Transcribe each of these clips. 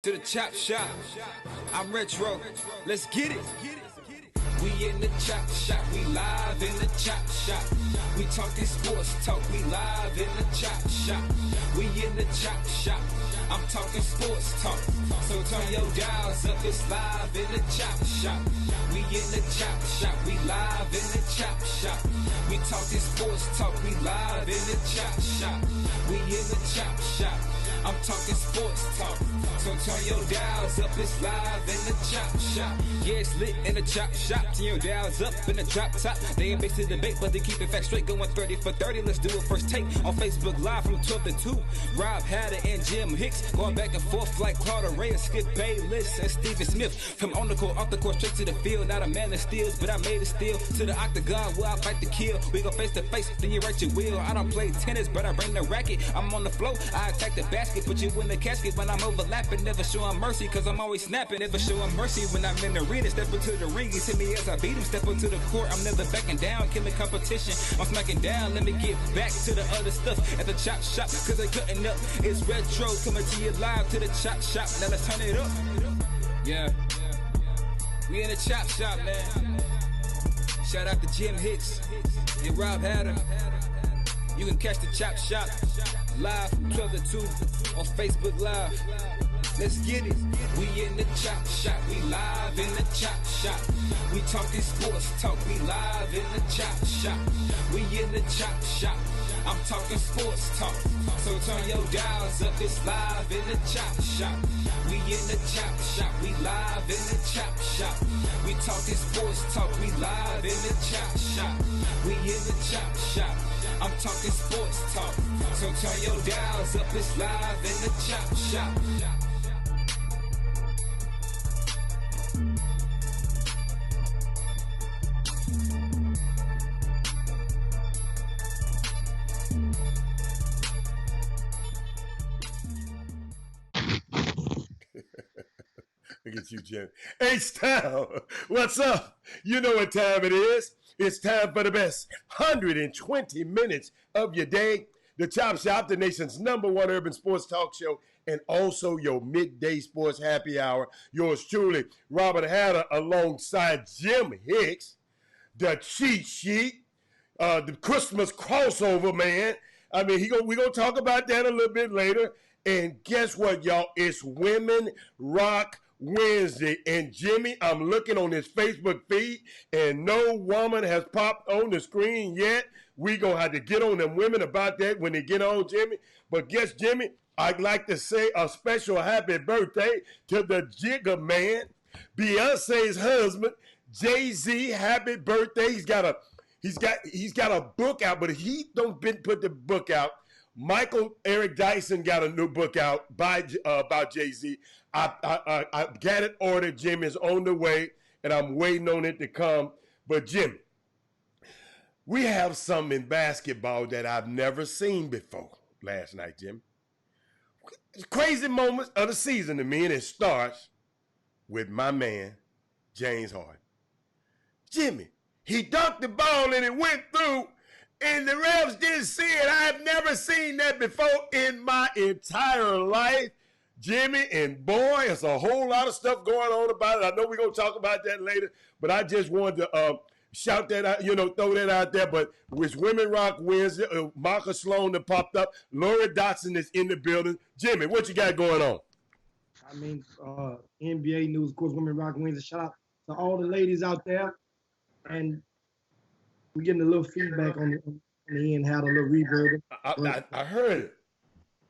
To the chop shop. I'm retro. Let's get it. We in the chop shop. We live in the chop shop. We talking sports talk. We live in the chop shop. We in the chop shop. I'm talking sports talk. So turn your dials up. It's live in the chop shop. We in the chop shop. We live in the chop shop. We talking sports talk. We live in the chop shop. We in the chop shop. I'm talking sports talk. So turn your dials up, it's live in the chop shop. Yeah, it's lit in the chop shop. Turn your dials up in the drop top. They ain't based to debate, but they keep it fact straight. Going 30 for 30. Let's do a first take on Facebook Live from 12 to 2. Rob Hatter and Jim Hicks going back and forth like Carter Ray and Skip Bayless and Stephen Smith. From on the court, off the court, straight to the field. Not a man that steals, but I made it steal. To the octagon where I fight the kill. We go face to face, then you write your will. I don't play tennis, but I bring the racket. I'm on the floor, I attack the basket. Put you in the casket when I'm overlapping. Never showing mercy, cause I'm always snapping. Never showing mercy when I'm in the arena. Step into the ring, you see me as I beat him. Step into the court, I'm never backing down. Killing competition, I'm smacking down. Let me get back to the other stuff at the chop shop, cause they cutting up. It's retro, coming to you live to the chop shop. Now let's turn it up. Yeah, we in the chop shop, man. Shout out to Jim Hicks and Rob Hatter. You can catch the chop shop live from 12 to 2 on Facebook Live. Let's get it. We in the chop shop. We live in the chop shop. We talking sports talk. We live in the chop shop. We in the chop shop. I'm talking sports talk. So turn your dials up. It's live in the chop shop. We in the chop shop. We live in the chop shop. We talking sports talk. We live in the chop shop. We in the chop shop. I'm talking sports talk. So turn your dials up. It's live in the chop shop. Look at you, Jim. H-Town, what's up? You know what time it is. It's time for the best 120 minutes of your day. The Chop Shop, the nation's #1 urban sports talk show, and also your midday sports happy hour. Yours truly, Robert Hatter, alongside Jim Hicks, the cheat sheet, the Christmas crossover, man. I mean, we're going to talk about that a little bit later. And guess what, y'all? It's Women Rock Wednesday. And Jimmy, I'm looking on his Facebook feed, and no woman has popped on the screen yet. We going to have to get on them women about that when they get on, Jimmy. But guess, Jimmy, I'd like to say a special happy birthday to the Jigga Man, Beyonce's husband, Jay-Z. Happy birthday. He's got a book out, but he don't put the book out. Michael Eric Dyson got a new book out about Jay-Z. I got it ordered. Jim is on the way, and I'm waiting on it to come. But Jim, we have something in basketball that I've never seen before last night, Jim. Crazy moments of the season to me, and it starts with my man, James Harden. Jimmy, he dunked the ball and it went through, and the refs didn't see it. I've never seen that before in my entire life, Jimmy. And boy, it's a whole lot of stuff going on about it. I know we're going to talk about that later, but I just wanted to shout that out, throw that out there. But with Women Rock Wednesday, Marcus Sloan that popped up, Lori Dotson is in the building. Jimmy, what you got going on? I mean, NBA news, of course, Women Rock Wednesday. Shout out to all the ladies out there. And we're getting a little feedback on the end, had a little reverb. I heard it.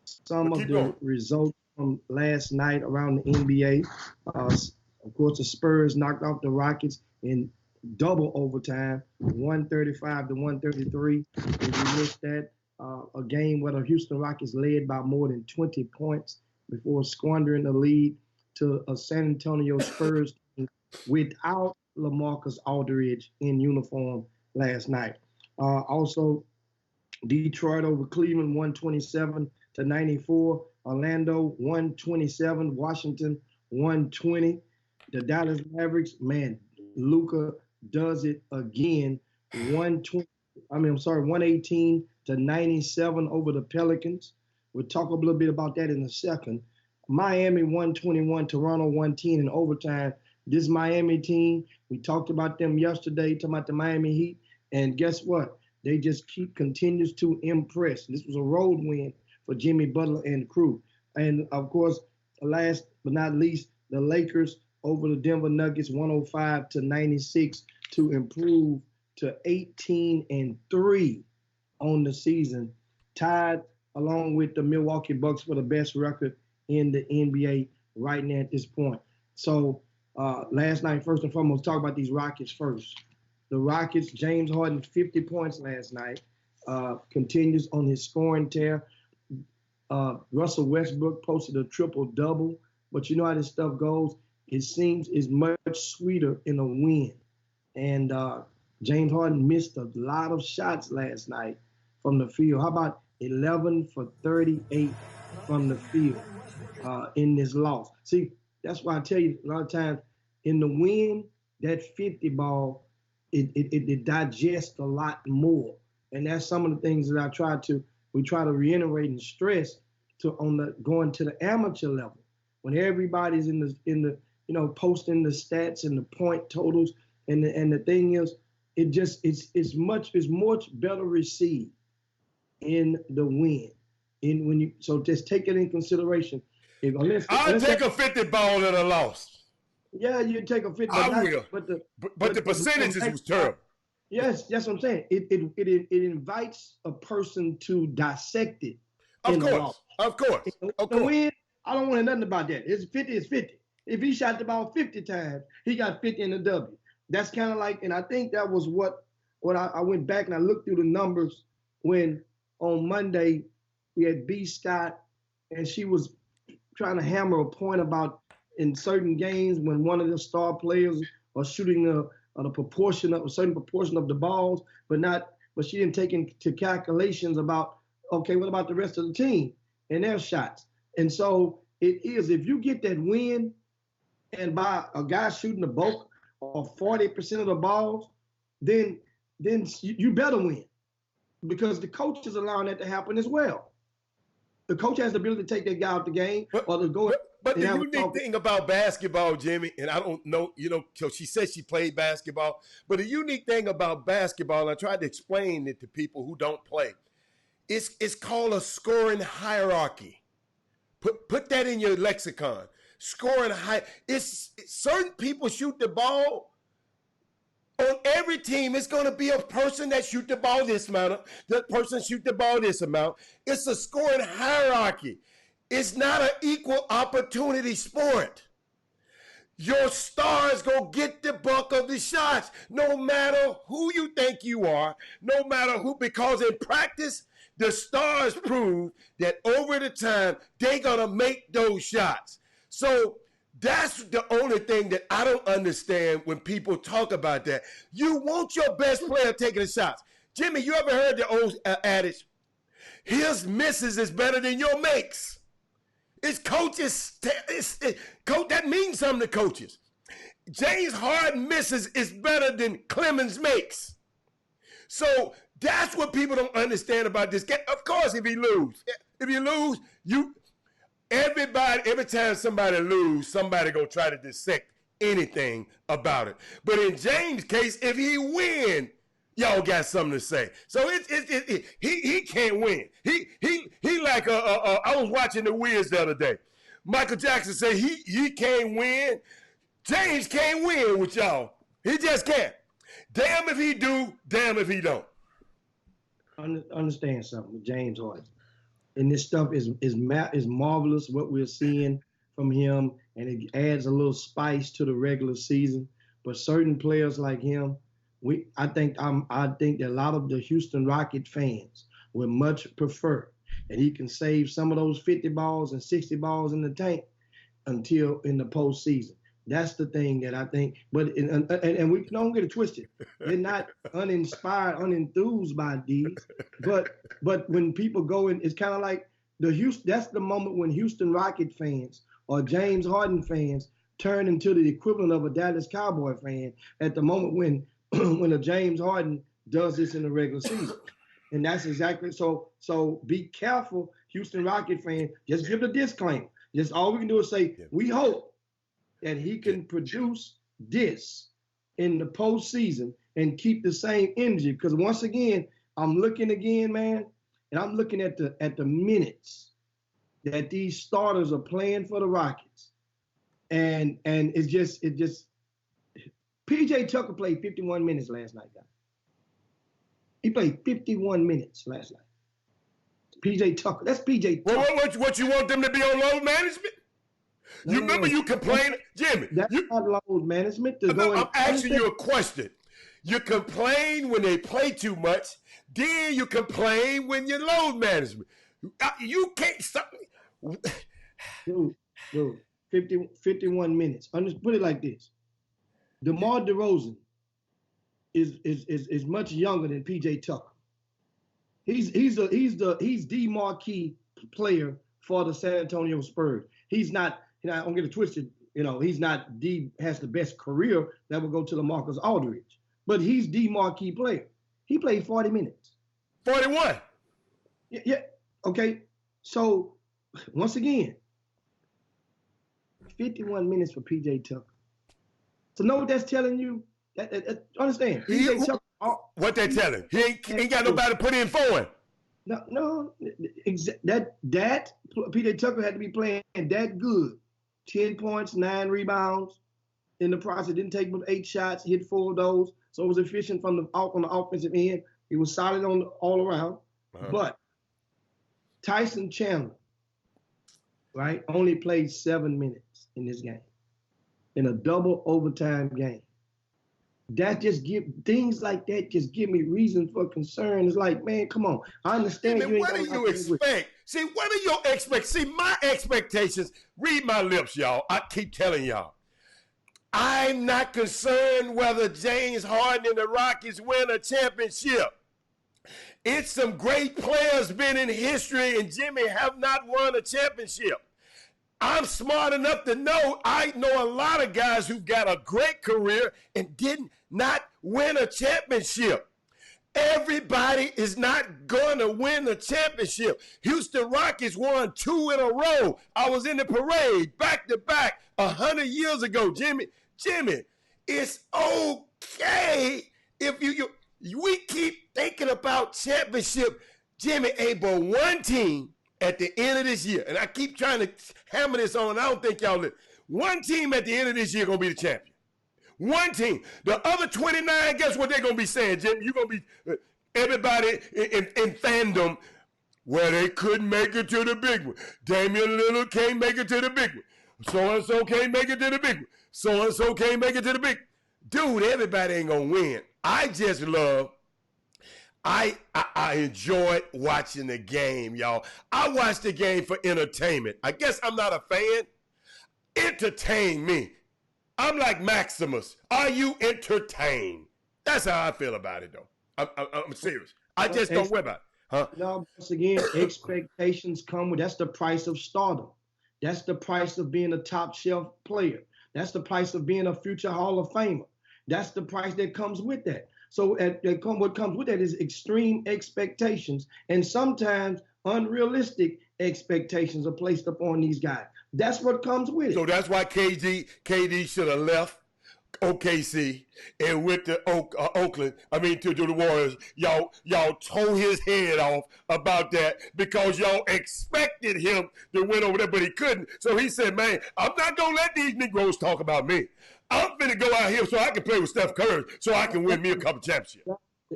Some of the results from last night around the NBA. Of course, the Spurs knocked off the Rockets in double overtime, 135 to 133. If you missed that, a game where the Houston Rockets led by more than 20 points before squandering the lead to a San Antonio Spurs without LaMarcus Aldridge in uniform last night. Also, Detroit over Cleveland, 127 to 94. Orlando, 127. Washington, 120. The Dallas Mavericks, man, Luka does it again. 118 to 97 over the Pelicans. We'll talk a little bit about that in a second. Miami 121, Toronto 110 in overtime. This Miami team, we talked about them yesterday, talking about the Miami Heat, and guess what? They just continues to impress. This was a road win for Jimmy Butler and crew. And of course, last but not least, the Lakers over the Denver Nuggets 105-96 to improve to 18-3 on the season, tied along with the Milwaukee Bucks for the best record in the NBA right now at this point. So last night, first and foremost, talk about these Rockets first. The Rockets, James Harden, 50 points last night, continues on his scoring tear. Russell Westbrook posted a triple-double, but you know how this stuff goes. It seems it's much sweeter in a win. And James Harden missed a lot of shots last night from the field. How about 11 for 38 from the field in this loss? See, that's why I tell you a lot of times in the win, that 50 ball, it digests a lot more. And that's some of the things that we try to reiterate and stress going to the amateur level. When everybody's in the posting the stats and the point totals, and the thing is, it's much better received in the win. So just take it in consideration. I'll take a 50 ball at a loss. Yeah, you take a 50. I will. But the percentages was terrible. Yes, that's what I'm saying. It invites a person to dissect it. Of course. The win, I don't want nothing about that. It's 50, it's 50. If he shot the ball 50 times, he got 50 in the W. That's kind of like, and I think that was what I went back and I looked through the numbers when on Monday we had B. Scott and she was trying to hammer a point about in certain games when one of the star players are shooting a certain proportion of the balls, but she didn't take into calculations about, okay, what about the rest of the team and their shots? And so it is, if you get that win and by a guy shooting the bulk or 40% of the balls, then you better win, because the coach is allowing that to happen as well. The coach has the ability to take that guy out the game or to go. But the unique thing about basketball, Jimmy, and I don't know, so she said she played basketball, but the unique thing about basketball, and I tried to explain it to people who don't play, it's called a scoring hierarchy. Put that in your lexicon. Scoring high. It's certain people shoot the ball. On every team, it's going to be a person that shoot the ball this amount. That person shoot the ball this amount. It's a scoring hierarchy. It's not an equal opportunity sport. Your stars go get the bulk of the shots, no matter who you think you are, no matter who, because in practice, the stars prove that over the time, they're going to make those shots. So that's the only thing that I don't understand when people talk about that. You want your best player taking the shots. Jimmy, you ever heard the old adage, his misses is better than your makes? It's coaches. Coach, that means something to coaches. James Harden misses is better than Clemens makes. So that's what people don't understand about this game. Of course, if you lose, every time somebody lose, somebody gonna try to dissect anything about it. But in James' case, if he win, y'all got something to say. So he can't win. He like I was watching the Wiz the other day. Michael Jackson said he can't win. James can't win with y'all. He just can't. Damn if he do, damn if he don't. Understand something with James Harden. And this stuff is marvelous what we're seeing from him, and it adds a little spice to the regular season. But certain players like him, I think that a lot of the Houston Rocket fans would much prefer that he can save some of those 50 balls and 60 balls in the tank until in the postseason. That's the thing that I think. But and we don't get it twisted. They're not uninspired, unenthused by these. But when people go in, it's kind of like that's the moment when Houston Rocket fans or James Harden fans turn into the equivalent of a Dallas Cowboy fan at the moment when when a James Harden does this in the regular season. And that's exactly so be careful, Houston Rocket fan. Just give the disclaimer. Just all we can do is say, we hope that he can produce this in the postseason and keep the same energy. Because once again, I'm looking again, man, and I'm looking at the minutes that these starters are playing for the Rockets. And it's just PJ Tucker played 51 minutes last night, guys. He played 51 minutes last night. PJ Tucker. That's PJ Tucker. Well, what you want them to be on load management? No, you remember you complained, Jimmy. That's not load management. I'm asking you a question. You complain when they play too much, then you complain when you load management. You can't stop. Dude, 51 minutes. Put it like this. DeMar DeRozan is much younger than PJ Tucker. He's the marquee player for the San Antonio Spurs. He's not, don't get it twisted, he's not has the best career that will go to LaMarcus Aldridge, but he's the marquee player. He played 40 minutes. 41. Yeah. Okay. So once again, 51 minutes for PJ Tucker. So know what that's telling you? Understand? PJ Tucker. What they telling? He ain't got nobody to put in for him. No. That PJ Tucker had to be playing that good. 10 points, 9 rebounds in the process. Didn't take but 8 shots, hit 4 of those. So it was efficient on the offensive end. He was solid on all around. But Tyson Chandler, right, only played 7 minutes in this game, in a double overtime game. That just things like that just give me reason for concern. It's like, man, come on. I understand. What do you expect? See, what are your expectations? See, my expectations, read my lips, y'all. I keep telling y'all. I'm not concerned whether James Harden and the Rockets win a championship. It's some great players been in history, and Jimmy have not won a championship. I'm smart enough to know I know a lot of guys who got a great career and did not win a championship. Everybody is not going to win a championship. Houston Rockets won 2 in a row. I was in the parade back to back 100 years ago, Jimmy. Jimmy, it's okay if we keep thinking about championship. Jimmy, ain't but one team at the end of this year, and I keep trying to hammer this on, I don't think y'all live. One team at the end of this year going to be the champion. One team. The other 29, guess what they're going to be saying, Jim? You're going to be, everybody in fandom, well, they couldn't make it to the big one. Damian Lillard can't make it to the big one. So-and-so can't make it to the big one. So-and-so can't make it to the big one. Dude, everybody ain't going to win. I just love I enjoyed watching the game, y'all. I watched the game for entertainment. I guess I'm not a fan. Entertain me. I'm like Maximus. Are you entertained? That's how I feel about it, though. I'm serious. I just don't worry about it. Huh? No, once again, expectations come with, that's the price of stardom. That's the price of being a top shelf player. That's the price of being a future Hall of Famer. That's the price that comes with that. So what comes with that is extreme expectations, and sometimes unrealistic expectations are placed upon these guys. That's what comes with it. So that's why KD should have left OKC and went to Oakland. I mean, to the Warriors. Y'all tore his head off about that because y'all expected him to win over there, but he couldn't. So he said, man, I'm not going to let these Negroes talk about me. I'm going to go out here so I can play with Steph Curry so I can win me a couple championships.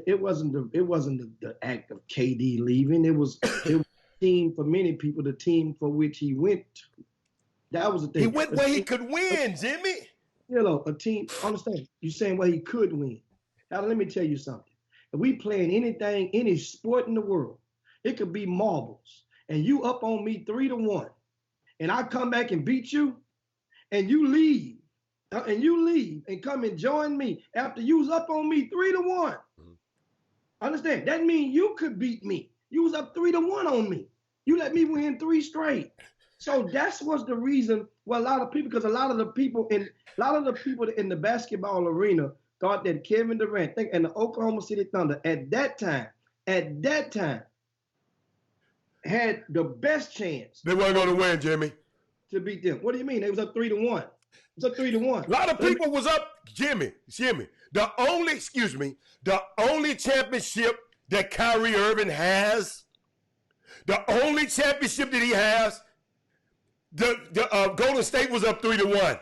It wasn't the act of KD leaving. It was the team, for many people, the team for which he went. That was the thing. He went where he could win, Jimmy. A team, understand, you're saying where he could win. Now, let me tell you something. If we playing anything, any sport in the world, it could be marbles, and you up on me 3-1, and I come back and beat you, and you leave, and come and join me after you was up on me 3-1. Mm-hmm. Understand? That means you could beat me. You was up 3-1 on me. You let me win 3 straight. So that's what's the reason why a lot of the people in the basketball arena thought that Kevin Durant and the Oklahoma City Thunder at that time had the best chance. They weren't going to win, Jimmy. to beat them. What do you mean? They was up 3-1. It was up 3-1. A lot of people was up, Jimmy. The only championship that Kyrie Irving has, the only championship that he has, the Golden State was up 3-1,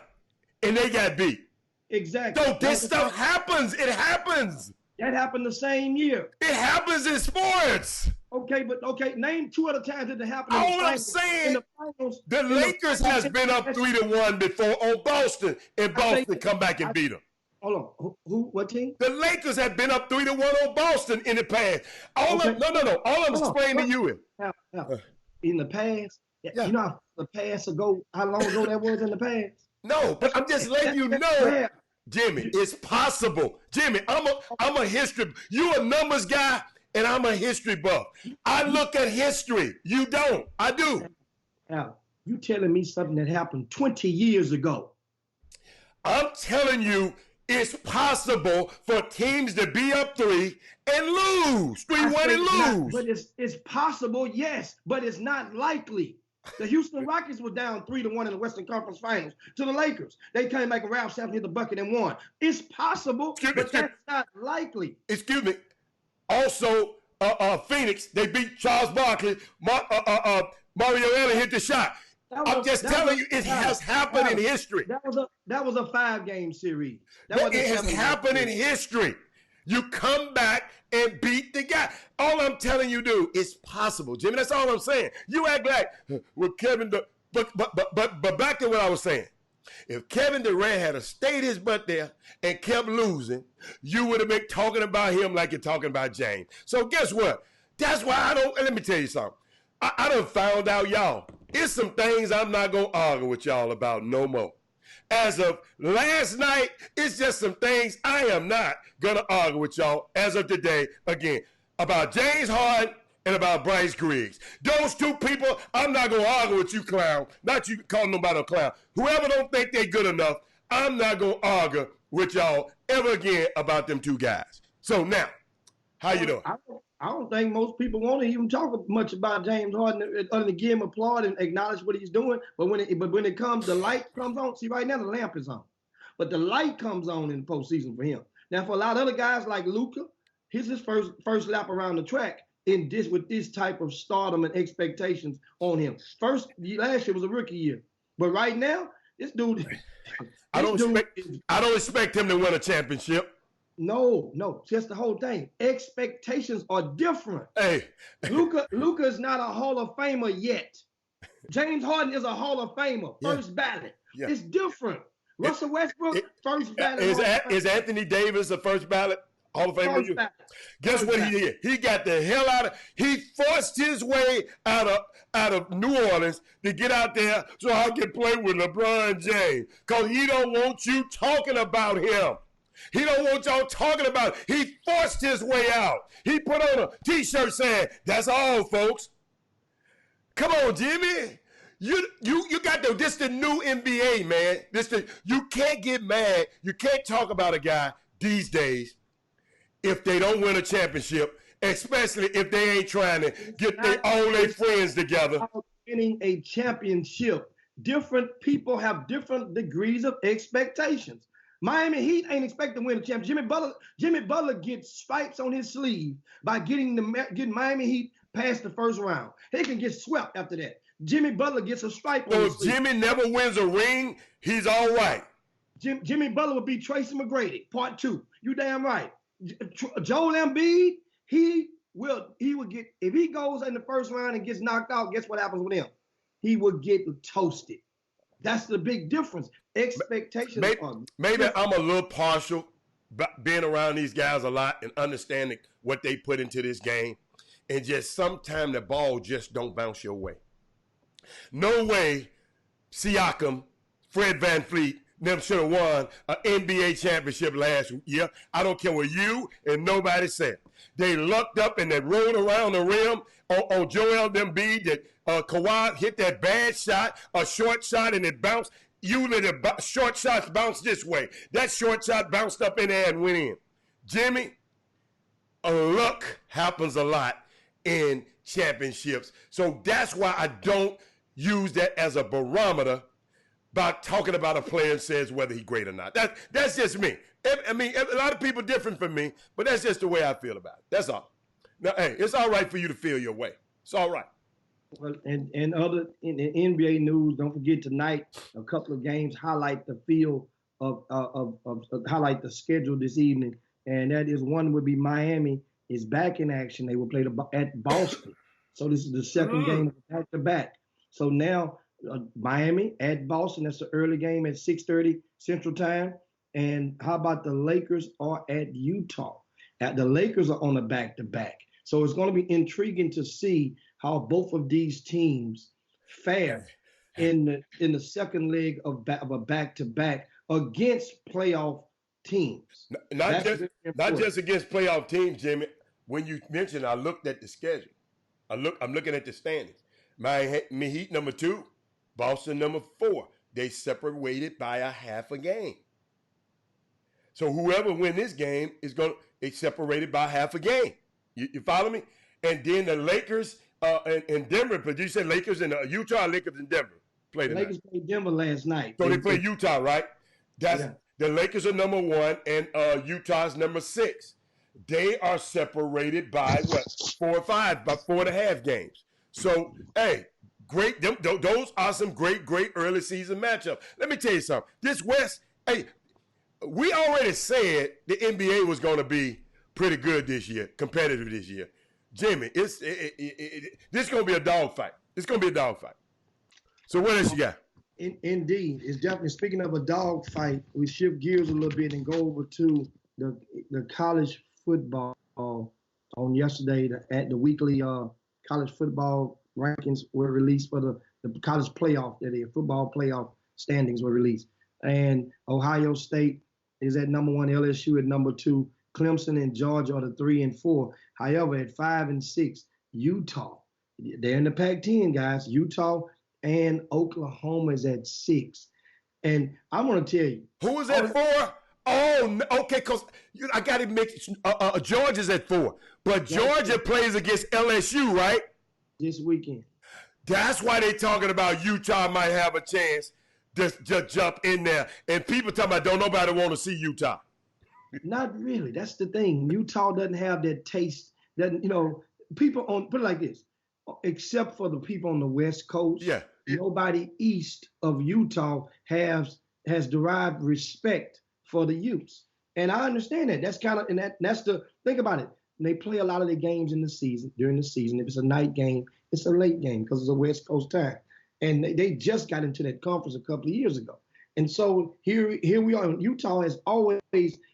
and they got beat. Exactly. So this stuff happens. It happens. That happened the same year. It happens in sports. Okay, name 2 other times that it happened. All I'm saying, the Lakers has been up 3-1 before on Boston, and Boston come back and beat them. Hold on. Who? What team? The Lakers have been up 3-1 on Boston in the past. All I'm explaining to you is in the past. Yeah. You know how long ago that was in the past? No, but I'm just letting you know, Jimmy, it's possible. Jimmy, I'm a history. You a numbers guy, and I'm a history buff. I look at history. You don't. I do. Now, you telling me something that happened 20 years ago. I'm telling you, it's possible for teams to be up 3 and lose. 3-1 and lose. But it's possible, yes, but it's not likely. The Houston Rockets were down 3-1 in the Western Conference Finals to the Lakers. They came back and Ralph Sampson hit the bucket and won. It's possible, but that's not likely. Excuse me. Also, Phoenix, they beat Charles Barkley. Mario Allen hit the shot. I'm just telling you, it has happened in history. That was a 5-game series. It has happened in history. You come back and beat the guy. All I'm telling you, dude, it's possible, Jimmy. That's all I'm saying. You act like with Kevin, but back to what I was saying. If Kevin Durant had stayed his butt there and kept losing, you would have been talking about him like you're talking about James. So guess what? That's why I don't. Let me tell you something. I done found out, y'all. It's some things I'm not gonna argue with y'all about no more. As of last night, it's just some things I am not going to argue with y'all as of today, again, about James Harden and about Bryce Griggs. Those 2 people, I'm not going to argue with you, clown. Not you calling nobody a clown. Whoever don't think they're good enough, I'm not going to argue with y'all ever again about them 2 guys. So now, how you doing? I don't think most people want to even talk much about James Harden other than give him applaud and acknowledge what he's doing. But when it comes, the light comes on. See, right now the lamp is on, but the light comes on in the postseason for him. Now, for a lot of other guys like Luka, here's his first lap around the track with this type of stardom and expectations on him. Last year was a rookie year, but right now this dude. I don't expect him to win a championship. No, just the whole thing. Expectations are different. Hey, Luka is not a Hall of Famer yet. James Harden is a Hall of Famer, first ballot. Yeah. It's different. Russell Westbrook, first ballot. Is Anthony Davis a first ballot Hall of Famer? Guess what he did? He got the hell out of. He forced his way out of New Orleans to get out there so I can play with LeBron James, because he don't want you talking about him. He don't want y'all talking about it. He forced his way out. He put on a T-shirt saying, "That's all, folks." Come on, Jimmy. You got this the new NBA, man. You can't get mad. You can't talk about a guy these days if they don't win a championship, especially if they ain't trying to get all their friends together. Winning a championship. Different people have different degrees of expectations. Miami Heat ain't expected to win a championship. Jimmy Butler gets stripes on his sleeve by getting Miami Heat past the first round. He can get swept after that. Jimmy Butler gets a stripe on his sleeve. So if Jimmy never wins a ring, he's all right. Jimmy Butler will be Tracy McGrady, part 2. You damn right. Joel Embiid, he will get, if he goes in the first round and gets knocked out, guess what happens with him? He will get toasted. That's the big difference. Expectations. Maybe I'm a little partial being around these guys a lot and understanding what they put into this game. And just sometimes the ball just don't bounce your way. No way Siakam, Fred VanVleet, them should have won an NBA championship last year. I don't care what you and nobody said. They lucked up and they rolled around the rim on Joel Embiid that Kawhi hit that bad shot, a short shot, and it bounced. Usually the short shots bounce this way. That short shot bounced up in there and went in. Jimmy, luck happens a lot in championships. So that's why I don't use that as a barometer by talking about a player and says whether he's great or not. That's just me. I mean, a lot of people different from me, but that's just the way I feel about it. That's all. Now, hey, it's all right for you to feel your way. It's all right. Well, and other in the NBA news, don't forget tonight a couple of games highlight the field of highlight the schedule this evening, and that is one would be Miami is back in action. They will play at Boston, so this is the second game back to back. So now Miami at Boston. That's the early game at 6:30 Central Time. And how about the Lakers are at Utah? The Lakers are on a back to back, so it's going to be intriguing to see how both of these teams fare in the second leg of a back-to-back against playoff teams. Not just against playoff teams, Jimmy. When you mentioned, I looked at the schedule. I'm looking at the standings. Miami Heat number 2, Boston number 4. They separated by a half a game. So whoever win this game is it's separated by half a game. You follow me? And then the Lakers in Denver, but you said Lakers in Utah, Lakers in Denver played tonight. Lakers played Denver last night. So they played Utah, right? The Lakers are number 1 and Utah's number 6. They are separated by what? 4 or 5, by 4.5 games. So hey, great. Those are some great early season matchups. Let me tell you something. This West, hey, we already said the NBA was going to be pretty good this year, competitive this year. Jimmy, this is going to be a dogfight. It's going to be a dogfight. So what else you got? Indeed. It's definitely, speaking of a dogfight, we shift gears a little bit and go over to the college football on yesterday. The weekly college football rankings were released for the college playoff. The football playoff standings were released. And Ohio State is at number 1, LSU at number 2. Clemson and Georgia are the 3 and 4. However, at 5 and 6, Utah. They're in the Pac-10, guys. Utah and Oklahoma is at 6. And I want to tell you. Who is at 4? Oh, okay, because I got to make Georgia's at 4. But Georgia plays against LSU, right? This weekend. That's why they're talking about Utah might have a chance to jump in there. And people talking about don't nobody want to see Utah. Not really. That's the thing. Utah doesn't have that taste. People put it like this, except for the people on the West Coast. Yeah. Nobody east of Utah has derived respect for the Utes. And I understand that. That's kind of, and that's the, think about it. They play a lot of their games during the season. If it's a night game, it's a late game because it's a West Coast time. And they just got into that conference a couple of years ago. And so here we are. Utah has always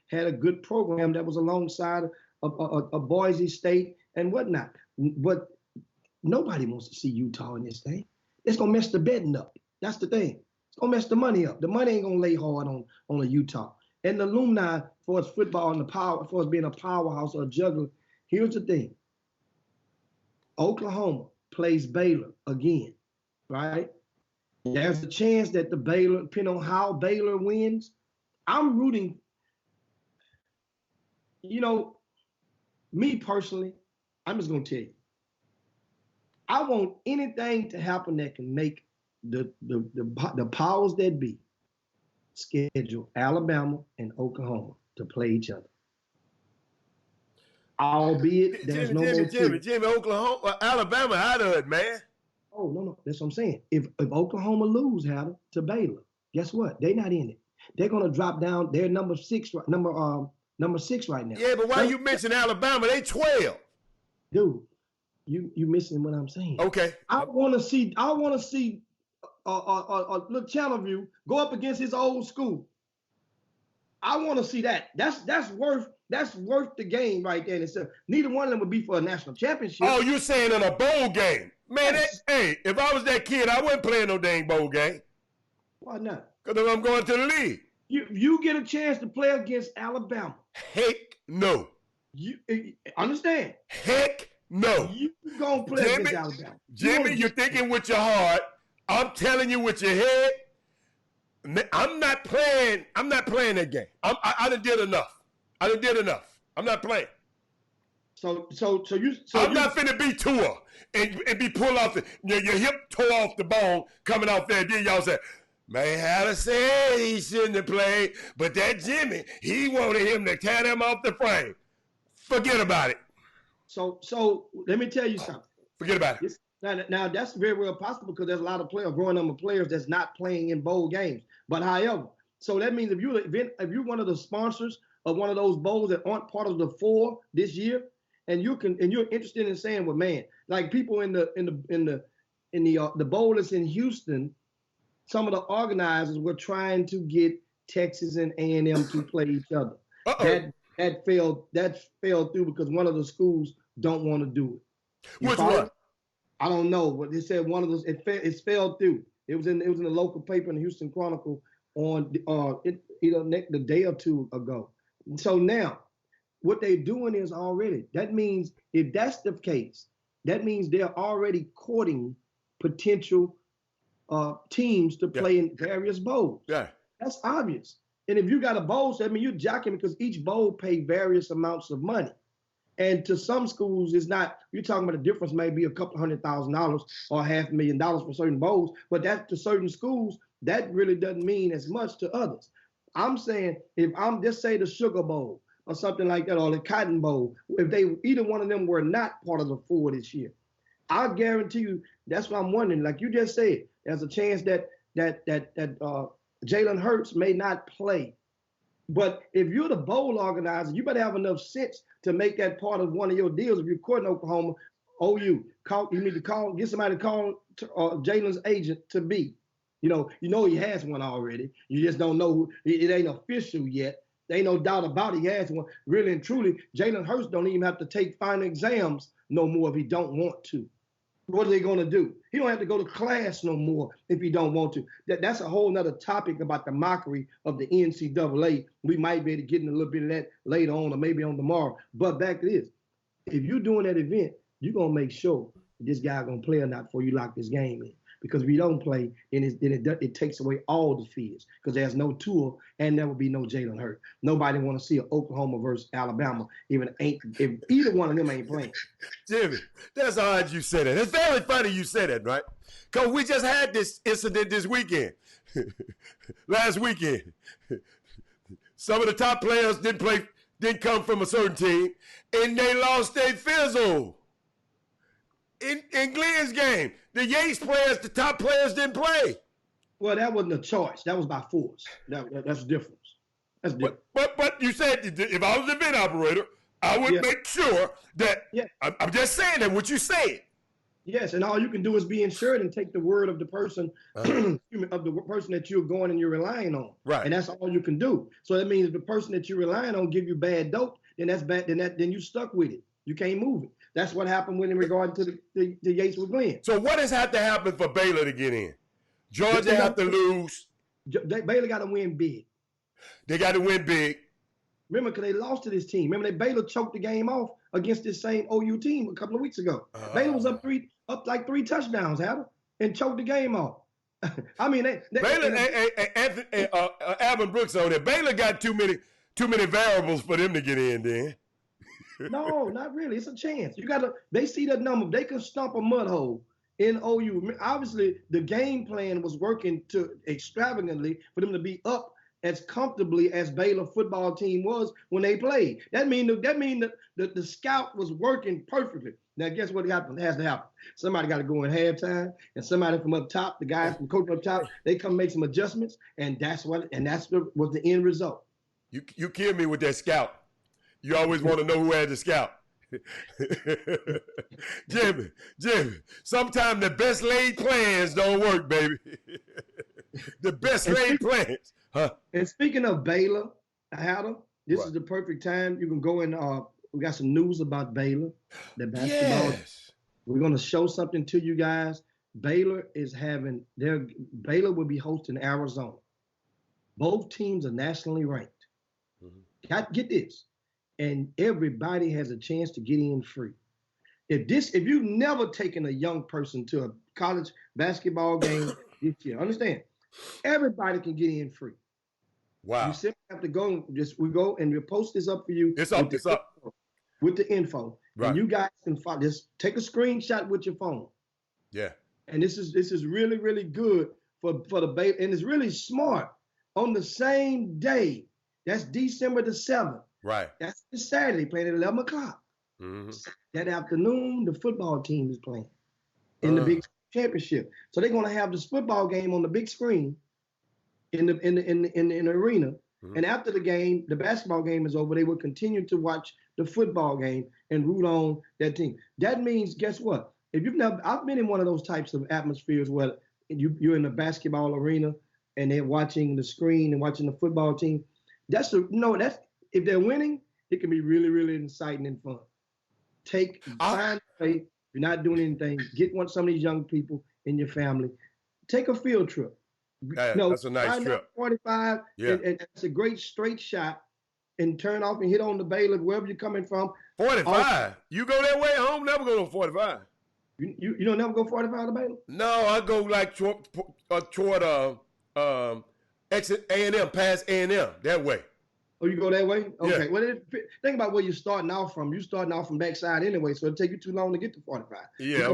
had a good program that was alongside of Boise State and whatnot. But nobody wants to see Utah in this thing. It's going to mess the betting up. That's the thing. It's going to mess the money up. The money ain't going to lay hard on a Utah. And the alumni for its football and the power, for its being a powerhouse or a juggler, here's the thing. Oklahoma plays Baylor again, right? There's a chance that the Baylor, depending on how Baylor wins, I'm rooting. Me personally, I'm just going to tell you, I want anything to happen that can make the powers that be schedule Alabama and Oklahoma to play each other. Albeit there's Jimmy, Oklahoma, Alabama out of it, man. Oh, no, that's what I'm saying. If Oklahoma lose, to Baylor, guess what? They're not in it. They're going to drop down. They're number 6 right now. Yeah, but why you mention Alabama? They 12. Dude, you missing what I'm saying. Okay. I want to see look, Channelview go up against his old school. I want to see that. That's worth the game right there. And so neither one of them would be for a national championship. Oh, you're saying in a bowl game. Man, yes. Hey, if I was that kid, I wouldn't play in no dang bowl game. Why not? Because I'm going to the league. You get a chance to play against Alabama. Heck no. You understand? Heck no. You gonna play against Alabama. Jimmy, you're thinking with your heart. I'm telling you with your head. I'm not playing that game. I done did enough. I'm not playing. I'm not finna be Tua and be pulled off your hip tore off the bone coming off there. Then y'all say, man, Hatter said he shouldn't have played, but that Jimmy, he wanted him to tear him off the frame. Forget about it. So let me tell you something. Forget about it. Now that's very well possible because there's a lot of growing number of players that's not playing in bowl games. But however, so that means if you're one of the sponsors of one of those bowls that aren't part of the 4 this year, and you're interested in saying, well, man, like people in the bowl that's in Houston, some of the organizers were trying to get Texas and A&M to play each other. That fell through because one of the schools don't want to do it. Which one? I don't know, but they said one of those. It fell through. It was in the local paper in the Houston Chronicle on the day or two ago. So now, what they're doing is already. That means if that's the case, that means they're already courting potential teams to play in various bowls. Yeah, that's obvious. And if you got a bowl, so I mean, you're jocking because each bowl pay various amounts of money. And to some schools, it's not, you're talking about the difference may be a couple $100,000 or $500,000 for certain bowls, but that to certain schools, that really doesn't mean as much to others. I'm saying, if I'm just say the Sugar Bowl or something like that, or the Cotton Bowl, if either one of them were not part of the 4 this year, I guarantee you, that's what I'm wondering. Like you just said, there's a chance that Jalen Hurts may not play. But if you're the bowl organizer, you better have enough sense to make that part of one of your deals. If you're courting Oklahoma, you need to get somebody to call Jalen's agent to be. You know he has one already. You just don't know it ain't official yet. There ain't no doubt about it. He has one. Really and truly, Jalen Hurts don't even have to take final exams no more if he don't want to. What are they going to do? He don't have to go to class no more if he don't want to. That's a whole nother topic about the mockery of the NCAA. We might be able to get in a little bit of that later on or maybe on tomorrow. But back to this. If you're doing that event, you're going to make sure this guy going to play or not before you lock this game in. Because if you don't play, then it takes away all the fears because there's no Tua and there will be no Jalen Hurts. Nobody want to see an Oklahoma versus Alabama if either one of them ain't playing. Jimmy, that's odd you said that. It's very funny you said that, right? Because we just had this incident this weekend. Last weekend. Some of the top players didn't come from a certain team, and they lost their fizzle. In Glenn's game, the Yates players, the top players didn't play. Well, that wasn't a choice. That was by force. That's the difference. That's different. But you said if I was the event operator, I would make sure that I'm just saying that what you said. Yes, and all you can do is be insured and take the word of the person of the person that you're going and you're relying on. Right. And that's all you can do. So that means if the person that you're relying on give you bad dope, then that's bad. Then you stuck with it. You can't move it. That's what happened in regard to the Yates with Glenn. So what has had to happen for Baylor to get in? Georgia have to lose. Baylor got to win big. They got to win big. Remember, because they lost to this team. Remember, Baylor choked the game off against this same OU team a couple of weeks ago. Baylor was up like 3 touchdowns, and choked the game off. I mean, Baylor Alvin Brooks on there. Baylor got too many variables for them to get in. Then. No, not really. It's a chance. They see that number. They can stomp a mud hole in OU. Obviously, the game plan was working extravagantly for them to be up as comfortably as Baylor football team was when they played. That mean the scout was working perfectly. Now, guess what has to happen? Somebody got to go in halftime, and somebody from up top, the guys from coaching up top, they come make some adjustments, and that's was the end result. You kill me with that scout. You always want to know who had the scout. Jimmy, sometimes the best laid plans don't work, baby. The best laid plans. Huh? And speaking of Baylor, this is the perfect time. You can go and we got some news about Baylor, the basketball. Yes. We're going to show something to you guys. Baylor will be hosting Arizona. Both teams are nationally ranked. Mm-hmm. Get this. And everybody has a chance to get in free. If you've never taken a young person to a college basketball game this year, understand, everybody can get in free. Wow. You simply have to go, we go and we'll post this up for you. It's up. With the info. Right. And you guys can just take a screenshot with your phone. Yeah. And this is really, really good for the Baylor, and it's really smart. On the same day, that's December the 7th. Right. That's the Saturday, playing at 11 o'clock. Mm-hmm. That afternoon, the football team is playing in the Big Championship. So they're gonna have this football game on the big screen in the arena. Mm-hmm. And after the game, the basketball game is over, they will continue to watch the football game and root on that team. That means, guess what? If you've never, I've been in one of those types of atmospheres where you're in the basketball arena and they're watching the screen and watching the football team. That's if they're winning, it can be really, really exciting and fun. Find a way. You're not doing anything. Get some of these young people in your family. Take a field trip. That's a nice trip. 45, yeah. And it's a great straight shot, and turn off and hit on the Baylor, wherever you're coming from. 45? You go that way? I don't never go to 45. You don't never go 45 to Baylor? No, I go like toward exit A&M, past A&M, that way. Oh, you go that way? Okay. Yeah. Well, think about where you're starting off from. You're starting off from backside anyway, so it'll take you too long to get to 45. Yeah.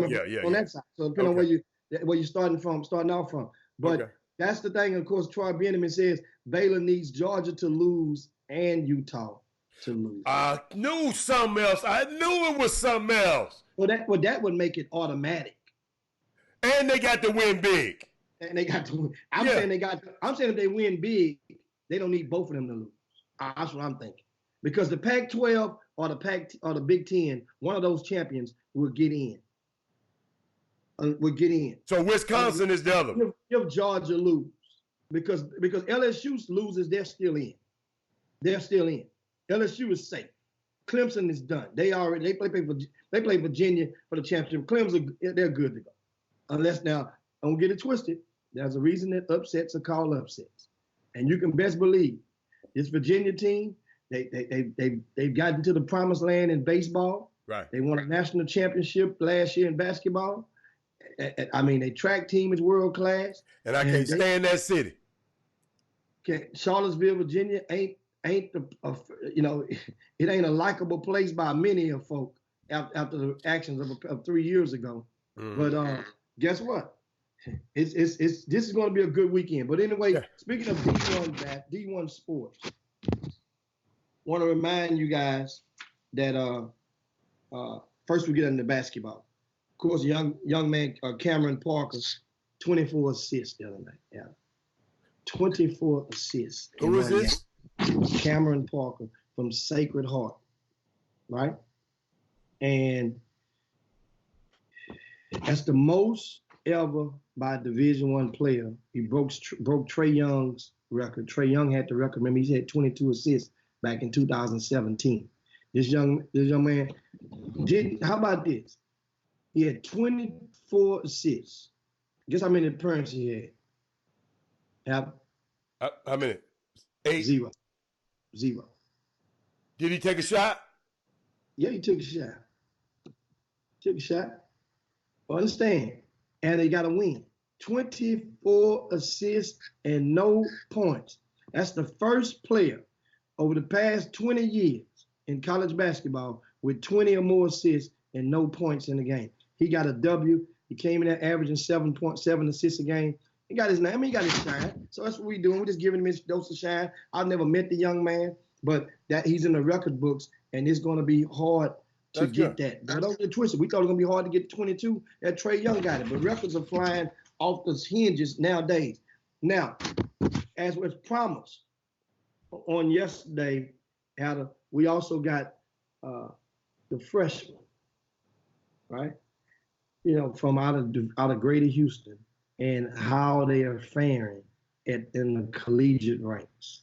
On that side. So depending on where you're starting off from. But that's the thing. Of course, Troy Benjamin says Baylor needs Georgia to lose and Utah to lose. I knew something else. I knew it was something else. Well, that would make it automatic. And they got to win big. And they got to win. I'm saying if they win big, they don't need both of them to lose. That's what I'm thinking. Because the Pac-12 or the Big Ten, one of those champions will get in. So Wisconsin is the other. If Georgia lose, because LSU loses, they're still in. LSU is safe. Clemson is done. They play Virginia for the championship. Clemson, they're good to go. Unless now, don't get it twisted. There's a reason that upsets are called upsets, and you can best believe this Virginia team. They've gotten to the promised land in baseball. Right. They won a national championship last year in basketball. I mean, their track team is world class. And I can't stand that city. Charlottesville, Virginia ain't it ain't a likable place by many of folk after the actions of 3 years ago. Mm. But guess what? This is going to be a good weekend. But anyway, Speaking of D1 sports, want to remind you guys that first we get into basketball. Of course, young man Cameron Parker, 24 assists the other night. Yeah, 24 assists. Who is this? Cameron Parker from Sacred Heart, right? And that's the most ever by a Division I player. He broke Trae Young's record. Trae Young had the record. Remember, he had 22 assists back in 2017. This young man didn't. How about this? He had 24 assists. Guess how many appearances he had? How many? 8? Zero. Did he take a shot? Yeah, he took a shot. Understand. And they got to win. 24 assists and no points. That's the first player over the past 20 years in college basketball with 20 or more assists and no points in the game. He got a W. He came in there averaging 7.7 assists a game. He got his name. He got his shine. So that's what we're doing. We're just giving him his dose of shine. I've never met the young man, but that he's in the record books, and it's going to be hard to get that. But don't get twisted. We thought it was going to be hard to get 22. That Trae Young got it. But records are flying off the hinges nowadays. Now, as was promised on yesterday, we also got the freshman, right? From out of Greater Houston, and how they are faring in the collegiate ranks.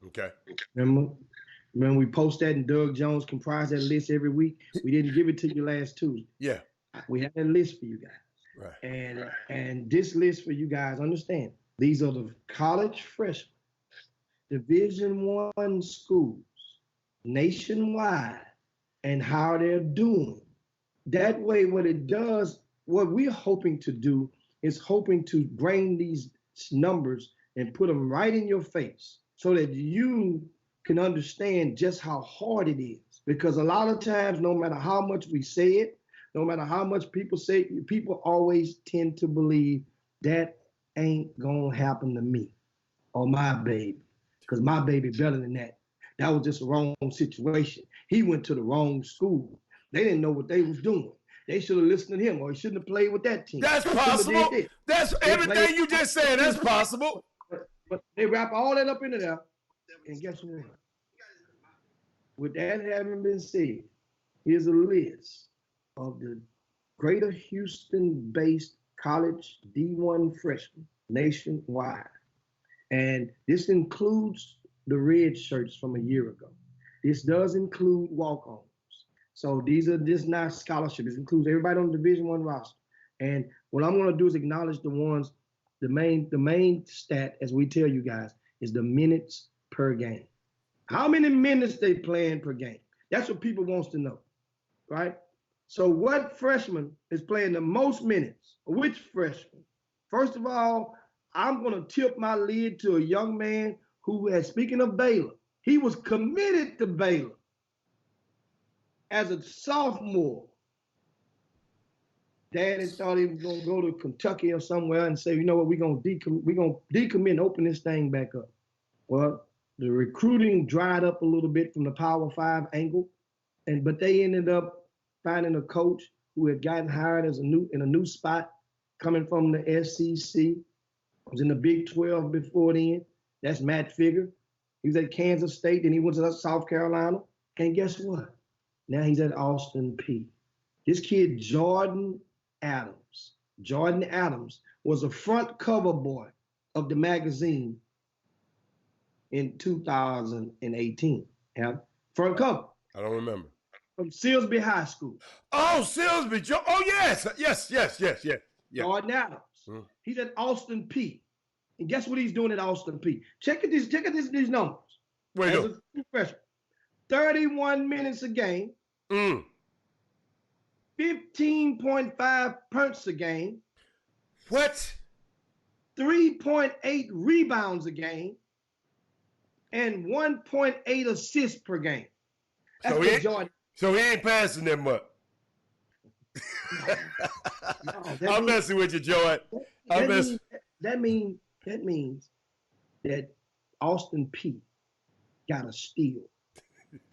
Okay. Remember we post that, and Doug Jones comprised that list every week. We didn't give it to you last Tuesday. Yeah. We had that list for you guys. Right. And this list for you guys, understand, these are the college freshmen, Division I schools, nationwide, and how they're doing. That way, what we're hoping to do is hoping to bring these numbers and put them right in your face so that you can understand just how hard it is. Because a lot of times, no matter how much we say it, no matter how much people say, people always tend to believe that ain't gonna happen to me or my baby, because my baby better than that. That was just a wrong situation. He went to the wrong school. They didn't know what they was doing. They should have listened to him, or he shouldn't have played with that team. That's possible. That's everything you just said. That's possible. But they wrap all that up into there. And guess what? With that having been said, here's a list of the Greater Houston-based college D1 freshmen nationwide. And this includes the red shirts from a year ago. This does include walk-ons. So these are just not scholarships. This includes everybody on the Division I roster. And what I'm going to do is acknowledge the ones, the main stat, as we tell you guys, is the minutes per game. How many minutes they playing per game? That's what people wants to know, right? So what freshman is playing the most minutes? Which freshman? First of all, I'm going to tip my lid to a young man who has, speaking of Baylor, he was committed to Baylor as a sophomore. Daddy thought he was going to go to Kentucky or somewhere and say, you know what, we're going to decommit and open this thing back up. Well, the recruiting dried up a little bit from the Power 5 angle, but they ended up finding a coach who had gotten hired as in a new spot coming from the SEC. Was in the Big 12 before then. That's Matt Figger. He was at Kansas State, then he went to South Carolina. And guess what? Now he's at Austin Peay. This kid, Jordan Adams, was a front cover boy of the magazine in 2018. Yeah, front cover. I don't remember. From Silsbee High School. Oh, Silsbee. Oh, yes. Jordan Adams. He's at Austin Peay. And guess what he's doing at Austin Peay? Check out these numbers. Wait a freshman, 31 minutes a game. 15.5 punts a game. What? 3.8 rebounds a game. And 1.8 assists per game. That's so he ain't passing that much. I'm messing with you, Jordan. That means that Austin Peay got a steal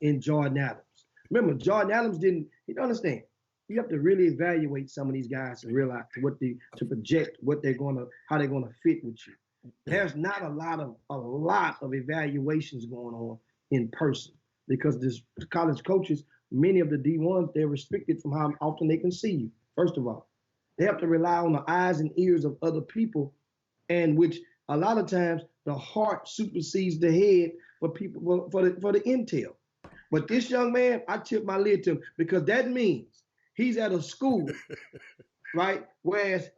in Jordan Adams. Remember, Jordan Adams didn't. You don't understand. You have to really evaluate some of these guys and realize to project how they're gonna fit with you. There's not a lot of evaluations going on in person because this college coaches, many of the D1s, they're restricted from how often they can see you. First of all, they have to rely on the eyes and ears of other people, and which a lot of times the heart supersedes the head for people for the intel. But this young man, I tip my lid to him because that means he's at a school, right? Whereas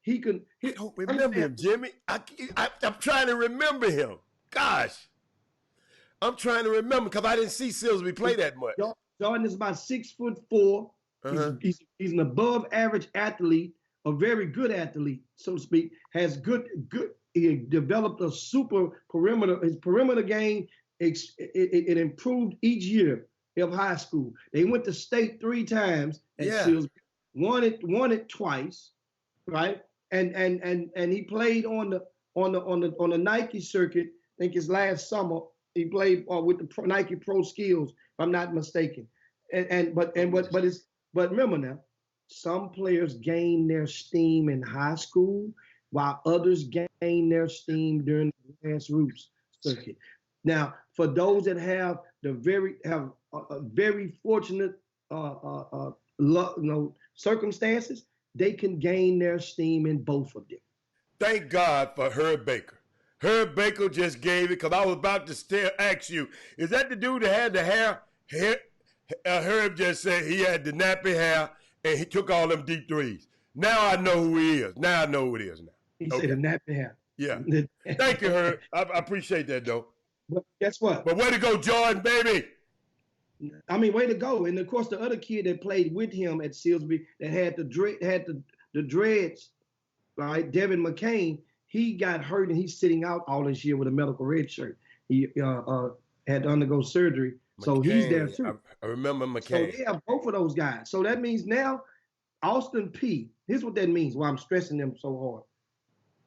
he can. I don't remember him, Jimmy. I'm trying to remember him. Gosh, I'm trying to remember because I didn't see Silsbee play that much. Jordan is about 6'4". He's an above average athlete, a very good athlete, so to speak. Has good. He developed a super perimeter. His perimeter game, it improved each year of high school. They went to state 3 times at Silsbee, won it twice, right? And he played on the Nike circuit. I think his last summer he played with the Nike Pro Skills, if I'm not mistaken. But remember now, some players gain their steam in high school, while others gain their steam during the grassroots circuit. Now, for those that have very fortunate circumstances, they can gain their steam in both of them. Thank God for Herb Baker. Herb Baker just gave it because I was about to ask you, is that the dude that had the hair? Herb just said he had the nappy hair and he took all them deep threes. Now I know who he is. Now I know who it is now. He said the nappy hair. Yeah. Thank you, Herb. I appreciate that, though. But guess what? But way to go, Jordan, baby. I mean, way to go. And of course, the other kid that played with him at Silsbee that had the dreads, right? Devin McCain, he got hurt and he's sitting out all this year with a medical red shirt. had to undergo surgery. So he's there too. I remember McCain. So they have both of those guys. So that means now Austin Peay, here's what that means, why I'm stressing them so hard.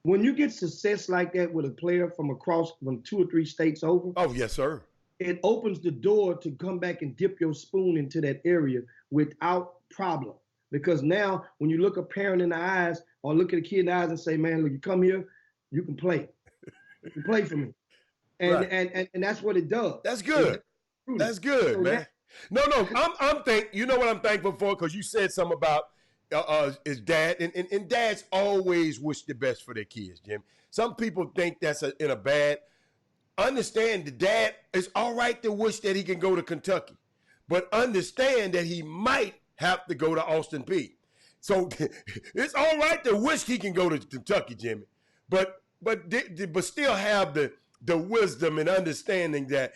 When you get success like that with a player from 2 or 3 states over. Oh, yes, sir. It opens the door to come back and dip your spoon into that area without problem. Because now when you look a parent in the eyes or look at a kid in the eyes and say, man, look, you come here, you can play. You can play for me. And right. and that's what it does. That's good. That's good, so man. No, you know what I'm thankful for? Because you said something about his dad, and dads always wish the best for their kids, Jim. Some people think that's in a bad. Understand the dad is all right to wish that he can go to Kentucky, but understand that he might have to go to Austin Peay. So it's all right to wish he can go to Kentucky, Jimmy, but still have the wisdom and understanding that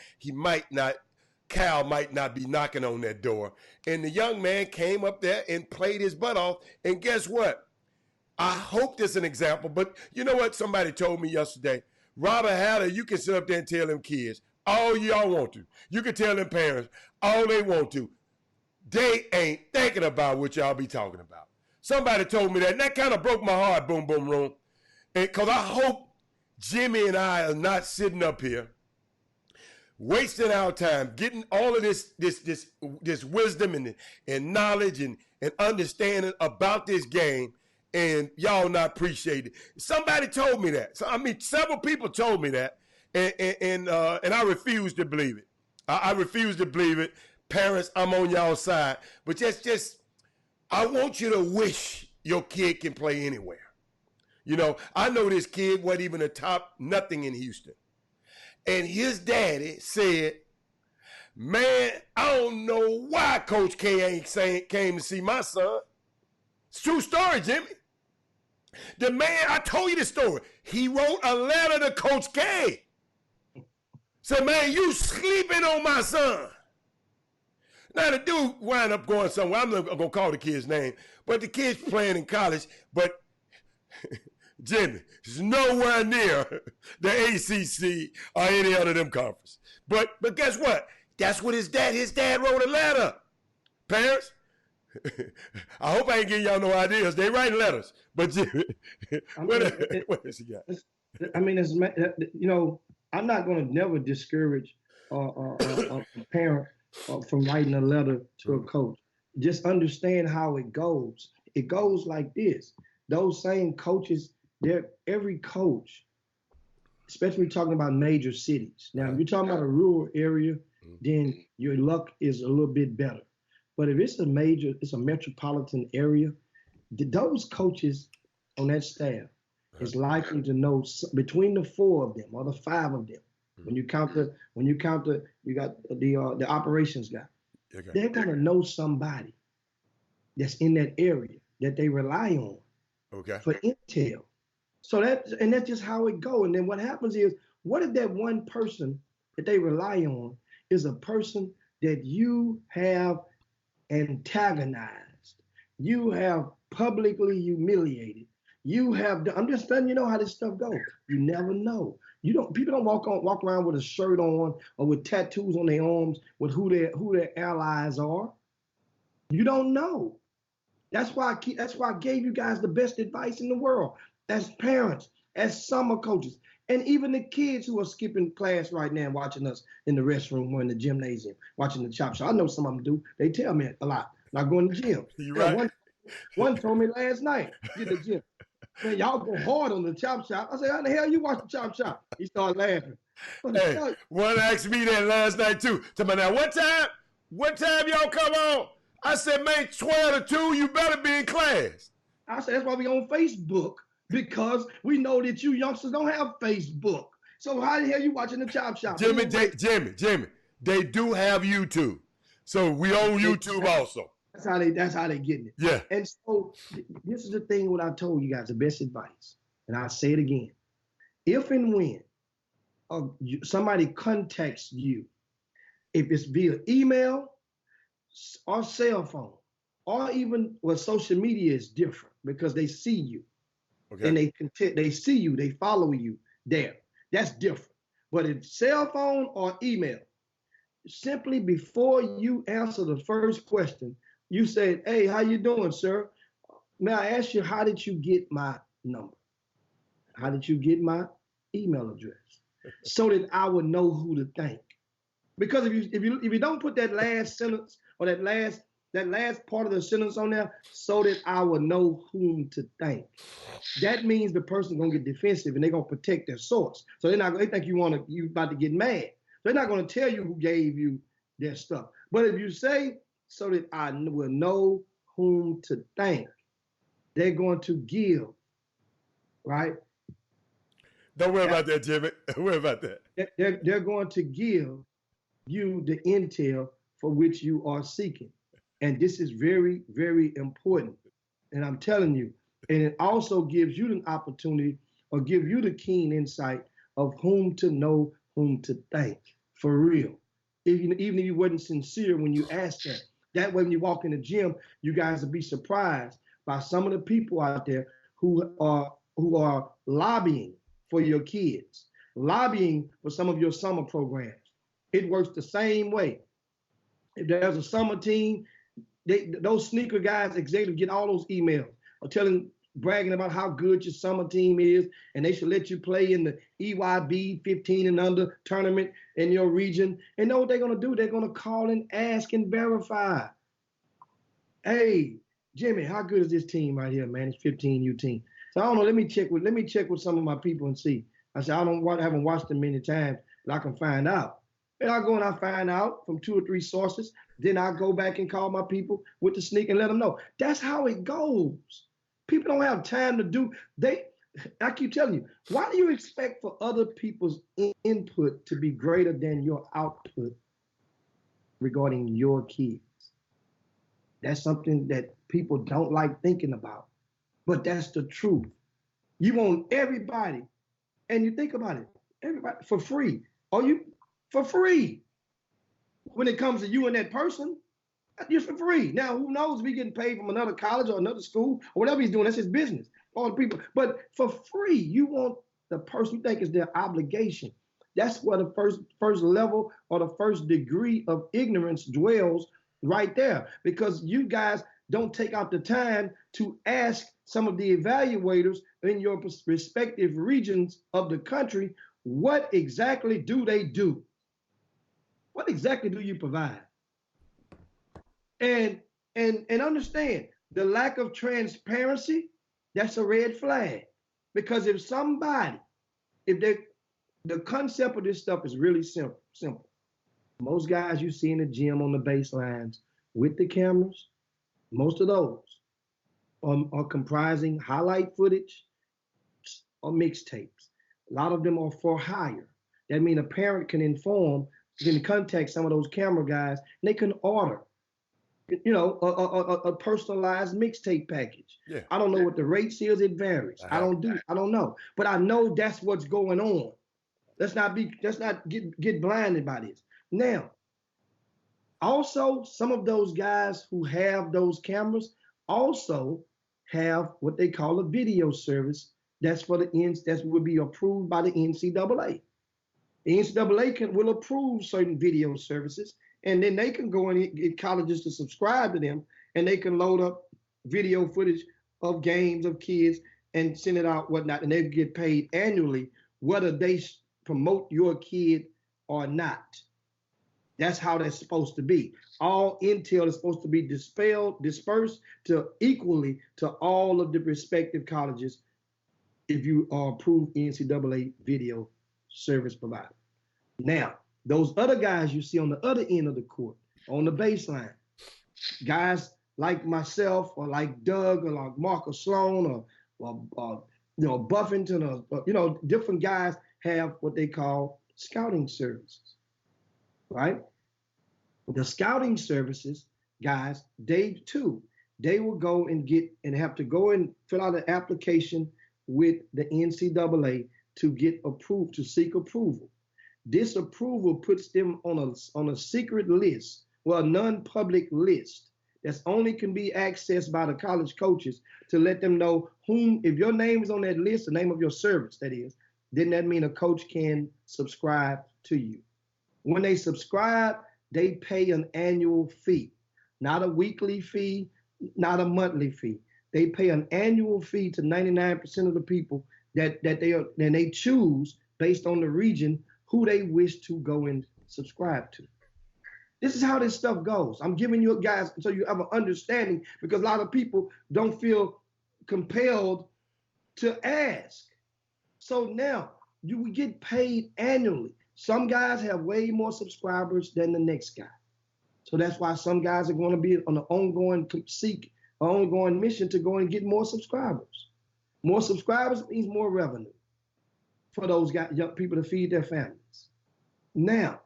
Cal might not be knocking on that door. And the young man came up there and played his butt off. And guess what? I hope this is an example, but you know what somebody told me yesterday? Robert Hatter, you can sit up there and tell them kids all y'all want to. You can tell them parents all they want to. They ain't thinking about what y'all be talking about. Somebody told me that, and that kind of broke my heart, Boom Boom Room. Because I hope Jimmy and I are not sitting up here wasting our time, getting all of this wisdom and knowledge and understanding about this game, and y'all not appreciate it. Somebody told me that. So I mean, several people told me that, and I refuse to believe it. I refuse to believe it. Parents, I'm on y'all side, but just I want you to wish your kid can play anywhere. You know, I know this kid wasn't even a top nothing in Houston. And his daddy said, man, I don't know why Coach K ain't came to see my son. It's a true story, Jimmy. The man, I told you the story. He wrote a letter to Coach K. Said, man, you sleeping on my son. Now, the dude wound up going somewhere. I'm not going to call the kid's name, but the kid's playing in college. But Jimmy, it's nowhere near the ACC or any other of them conference. But guess what? That's what his dad wrote a letter. Parents, I hope I ain't giving y'all no ideas. They write letters. But Jimmy, what else you got? I mean, you know, I'm not going to never discourage a parent from writing a letter to a coach. Just understand how it goes. It goes like this. Those same coaches, every coach, especially talking about major cities. Now, if you're talking about a rural area, then your luck is a little bit better. But if it's a metropolitan area, those coaches on that staff is likely to know between the 4 of them or the 5 of them. When you count you got the operations guy. Okay. They're gonna know somebody that's in that area that they rely on for intel. So that's just how it goes. And then what happens is, what if that one person that they rely on is a person that you have antagonized, you have publicly humiliated, I'm just letting you know how this stuff goes. You never know. People don't walk around with a shirt on or with tattoos on their arms with who their allies are. You don't know. That's why I gave you guys the best advice in the world as parents, as summer coaches, and even the kids who are skipping class right now watching us in the restroom or in the gymnasium, watching the chop shop. I know some of them do. They tell me a lot. Not going to the gym. You right. One told me last night, get the gym. Man, y'all go hard on the chop shop. I said, how the hell you watch the chop shop? He started laughing. Hey, one asked me that last night too. Tell me now, what time y'all come on? I said, man, 12 to 2, you better be in class. I said, that's why we on Facebook, because we know that you youngsters don't have Facebook. So how the hell you watching the chop shop? Jimmy, they do have YouTube. So we on YouTube also. That's how they getting it. Yeah. And so this is the thing what I told you guys, the best advice. And I'll say it again. If and when somebody contacts you, if it's via email or cell phone, or even social media is different because they see you. Okay. And they see you, they follow you there. That's different. But if cell phone or email, simply before you answer the first question, you said, "Hey, how you doing, sir? May I ask you, how did you get my number? How did you get my email address?" So that I would know who to thank. Because if you don't put that last sentence or that last part of the sentence on there, so that I will know whom to thank, that means the person gonna get defensive and they're gonna protect their source. So they think you about to get mad. They're not gonna tell you who gave you their stuff. But if you say, so that I will know whom to thank, they're going to give, right? Don't worry about that, Jimmy. Don't worry about that. They're going to give you the intel for which you are seeking. And this is very, very important. And I'm telling you, and it also gives you an opportunity or give you the keen insight of whom to know, whom to thank, for real. Even if you wasn't sincere when you asked that. That way when you walk in the gym, you guys will be surprised by some of the people out there who are lobbying for your kids, lobbying for some of your summer programs. It works the same way. If there's a summer team, those sneaker guys, executives get all those emails bragging about how good your summer team is, and they should let you play in the EYB 15 and under tournament in your region. And know what they're gonna do? They're gonna call and ask and verify. Hey, Jimmy, how good is this team right here, man? It's 15U team. So I don't know. Let me check with some of my people and see. I said I haven't watched them many times, but I can find out. And I go and I find out from 2 or 3 sources. Then I go back and call my people with the sneak and let them know. That's how it goes. People don't have time to do. I keep telling you, why do you expect for other people's input to be greater than your output regarding your kids? That's something that people don't like thinking about. But that's the truth. You want everybody, and you think about it, everybody for free. For free. When it comes to you and that person, you're for free. Now, who knows if he's getting paid from another college or another school or whatever he's doing, that's his business. All the people. But for free, you want the person you think is their obligation. That's where the first level or the first degree of ignorance dwells right there. Because you guys don't take out the time to ask some of the evaluators in your respective regions of the country, what exactly do they do? What exactly do you provide? And understand the lack of transparency, that's a red flag. Because if the concept of this stuff is really simple. Most guys you see in the gym on the baselines with the cameras, most of those are comprising highlight footage or mixtapes. A lot of them are for hire. That means a parent can contact some of those camera guys, and they can order, a personalized mixtape package. Yeah. I don't know what the rate is, it varies. I don't know. But I know that's what's going on. Let's not get blinded by this. Now, also, some of those guys who have those cameras also have what they call a video service that will be approved by the NCAA. The NCAA will approve certain video services, and then they can go and get colleges to subscribe to them, and they can load up video footage of games of kids and send it out, whatnot, and they get paid annually, whether they promote your kid or not. That's how that's supposed to be. All intel is supposed to be dispersed equally to all of the respective colleges if you are approved NCAA video service provider. Now, those other guys you see on the other end of the court, on the baseline, guys like myself or like Doug or like Marcus Sloan or Buffington or different guys have what they call scouting services, right? The scouting services guys, they will go and have to go and fill out an application with the NCAA to get approved, to seek approval. This approval puts them on a secret list, a non-public list that's only can be accessed by the college coaches to let them know if your name is on that list, the name of your service, that is, then that means a coach can subscribe to you. When they subscribe, they pay an annual fee, not a weekly fee, not a monthly fee. They pay an annual fee to 99% of the people that they choose based on the region who they wish to go and subscribe to. This is how this stuff goes. I'm giving you guys so you have an understanding, because a lot of people don't feel compelled to ask. So now we get paid annually. Some guys have way more subscribers than the next guy. So that's why some guys are going to be on an ongoing mission to go and get more subscribers. More subscribers means more revenue for those guys, young people to feed their families. Now,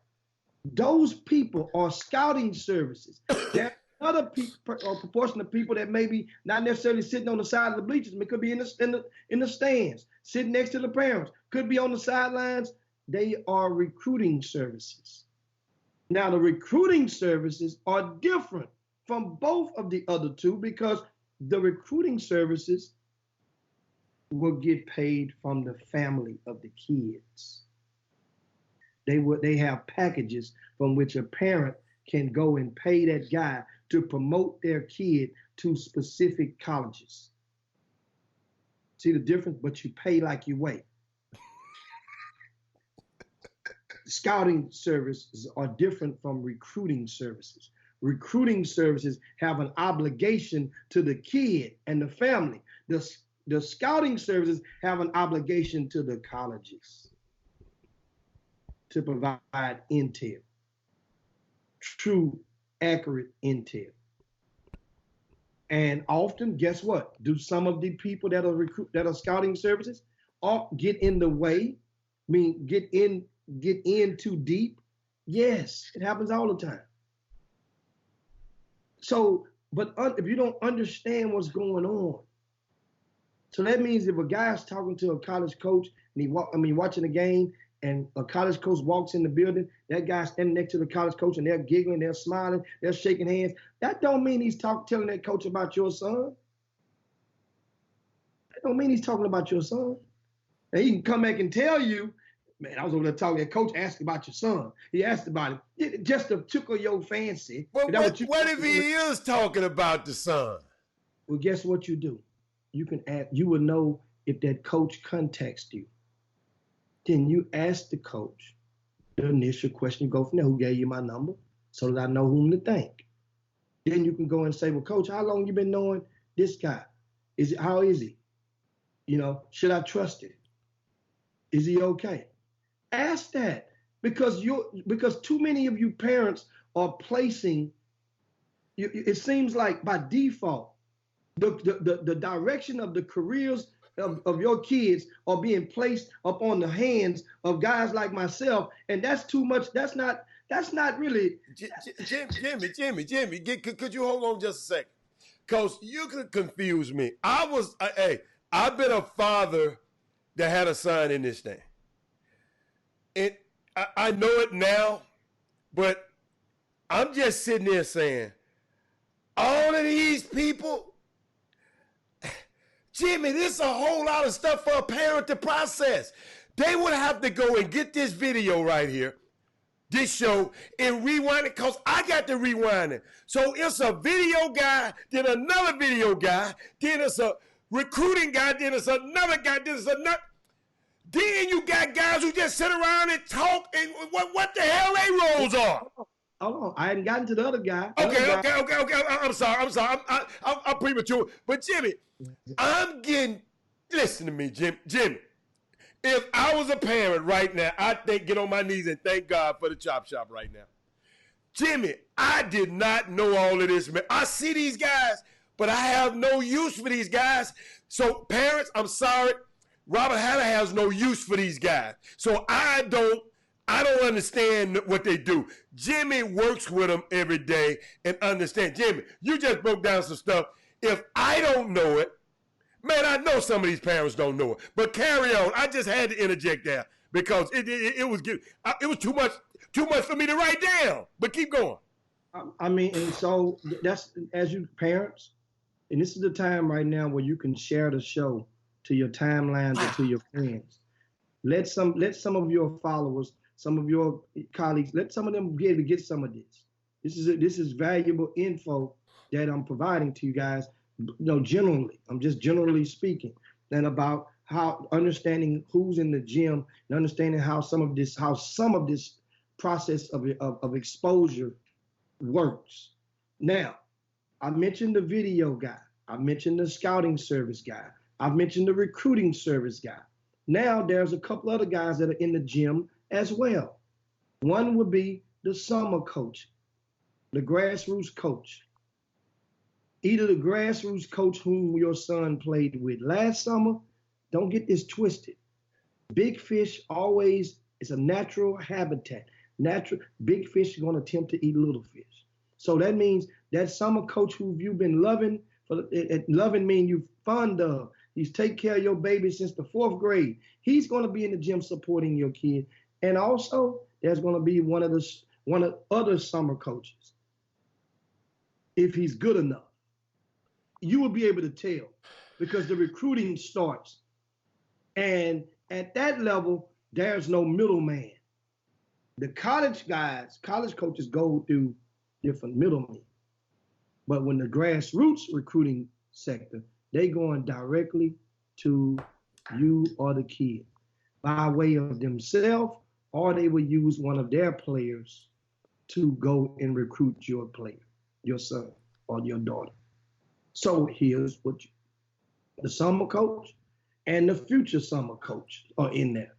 those people are scouting services. There are other proportion of people that maybe not necessarily sitting on the side of the bleachers, but could be in the stands, sitting next to the parents, could be on the sidelines. They are recruiting services. Now, the recruiting services are different from both of the other two, because the recruiting services will get paid from the family of the kids. They have packages from which a parent can go and pay that guy to promote their kid to specific colleges. See the difference? But you pay like you weigh. Scouting services are different from recruiting services. Recruiting services have an obligation to the kid and the family. The scouting services have an obligation to the colleges to provide intel, true, accurate intel. And often, guess what? Do some of the people that are scouting services get in the way? I mean, get in too deep? Yes, it happens all the time. So, but if you don't understand what's going on, so that means if a guy's talking to a college coach and watching a game, and a college coach walks in the building, that guy's standing next to the college coach and they're giggling, they're smiling, they're shaking hands. That don't mean he's telling that coach about your son. That don't mean he's talking about your son. And he can come back and tell you, man, I was over there talking, that coach asked about your son. He asked about it just to tickle your fancy. Well, what if he is talking about the son? Well, guess what you do? You will know if that coach contacts you. Then you ask the coach the initial question. You go from there, who gave you my number? So that I know whom to thank. Then you can go and say, well, coach, how long you been knowing this guy? How is he? Should I trust him? Is he okay? Ask that, because too many of you parents are placing, it seems like by default, the direction of the careers of your kids are being placed upon the hands of guys like myself, and that's too much. That's not really. Jimmy, could you hold on just a second? Because you could confuse me. I've been a father that had a son in this thing. And I know it now, but I'm just sitting there saying, all of these people, Jimmy, this is a whole lot of stuff for a parent to process. They would have to go and get this video right here, this show, and rewind it, because I got to rewind it. So it's a video guy, then another video guy, then it's a recruiting guy, then it's another guy, then it's another. Then you got guys who just sit around and talk, and what the hell they roles are? Hold on, I hadn't gotten to the other guy. Okay. I'm sorry. I'm premature. But Jimmy, listen to me, Jimmy. If I was a parent right now, I'd get on my knees and thank God for the Chop Shop right now. Jimmy, I did not know all of this, man. I see these guys, but I have no use for these guys. So parents, I'm sorry. Robert Haller has no use for these guys. So I don't understand what they do. Jimmy works with them every day and understand. Jimmy, you just broke down some stuff. If I don't know it, man, I know some of these parents don't know it. But carry on. I just had to interject there because it was too much for me to write down. But keep going. And so that's, as you parents, and this is the time right now where you can share the show to your timelines or to your friends. Let some of your followers some of your colleagues, let some of them be able to get some of this. This is valuable info that I'm providing to you guys. Generally, I'm just generally speaking, and about how understanding who's in the gym and understanding how some of this process of exposure works. Now, I mentioned the video guy. I mentioned the scouting service guy. I've mentioned the recruiting service guy. Now there's a couple other guys that are in the gym as well. One would be the summer coach, the grassroots coach. Either the grassroots coach whom your son played with last summer, don't get this twisted. Big fish always is a natural habitat. Big fish are going to attempt to eat little fish. So that means that summer coach who you've been loving, loving means you're fond of, he's take care of your baby since the 4th grade. He's going to be in the gym supporting your kid. And also, there's going to be one of other summer coaches. If he's good enough, you will be able to tell because the recruiting starts. And at that level, there's no middleman. The college coaches go through different middlemen. But when the grassroots recruiting sector, they going directly to you or the kid by way of themselves, or they will use one of their players to go and recruit your player, your son or your daughter. So here's what the summer coach and the future summer coach are in there.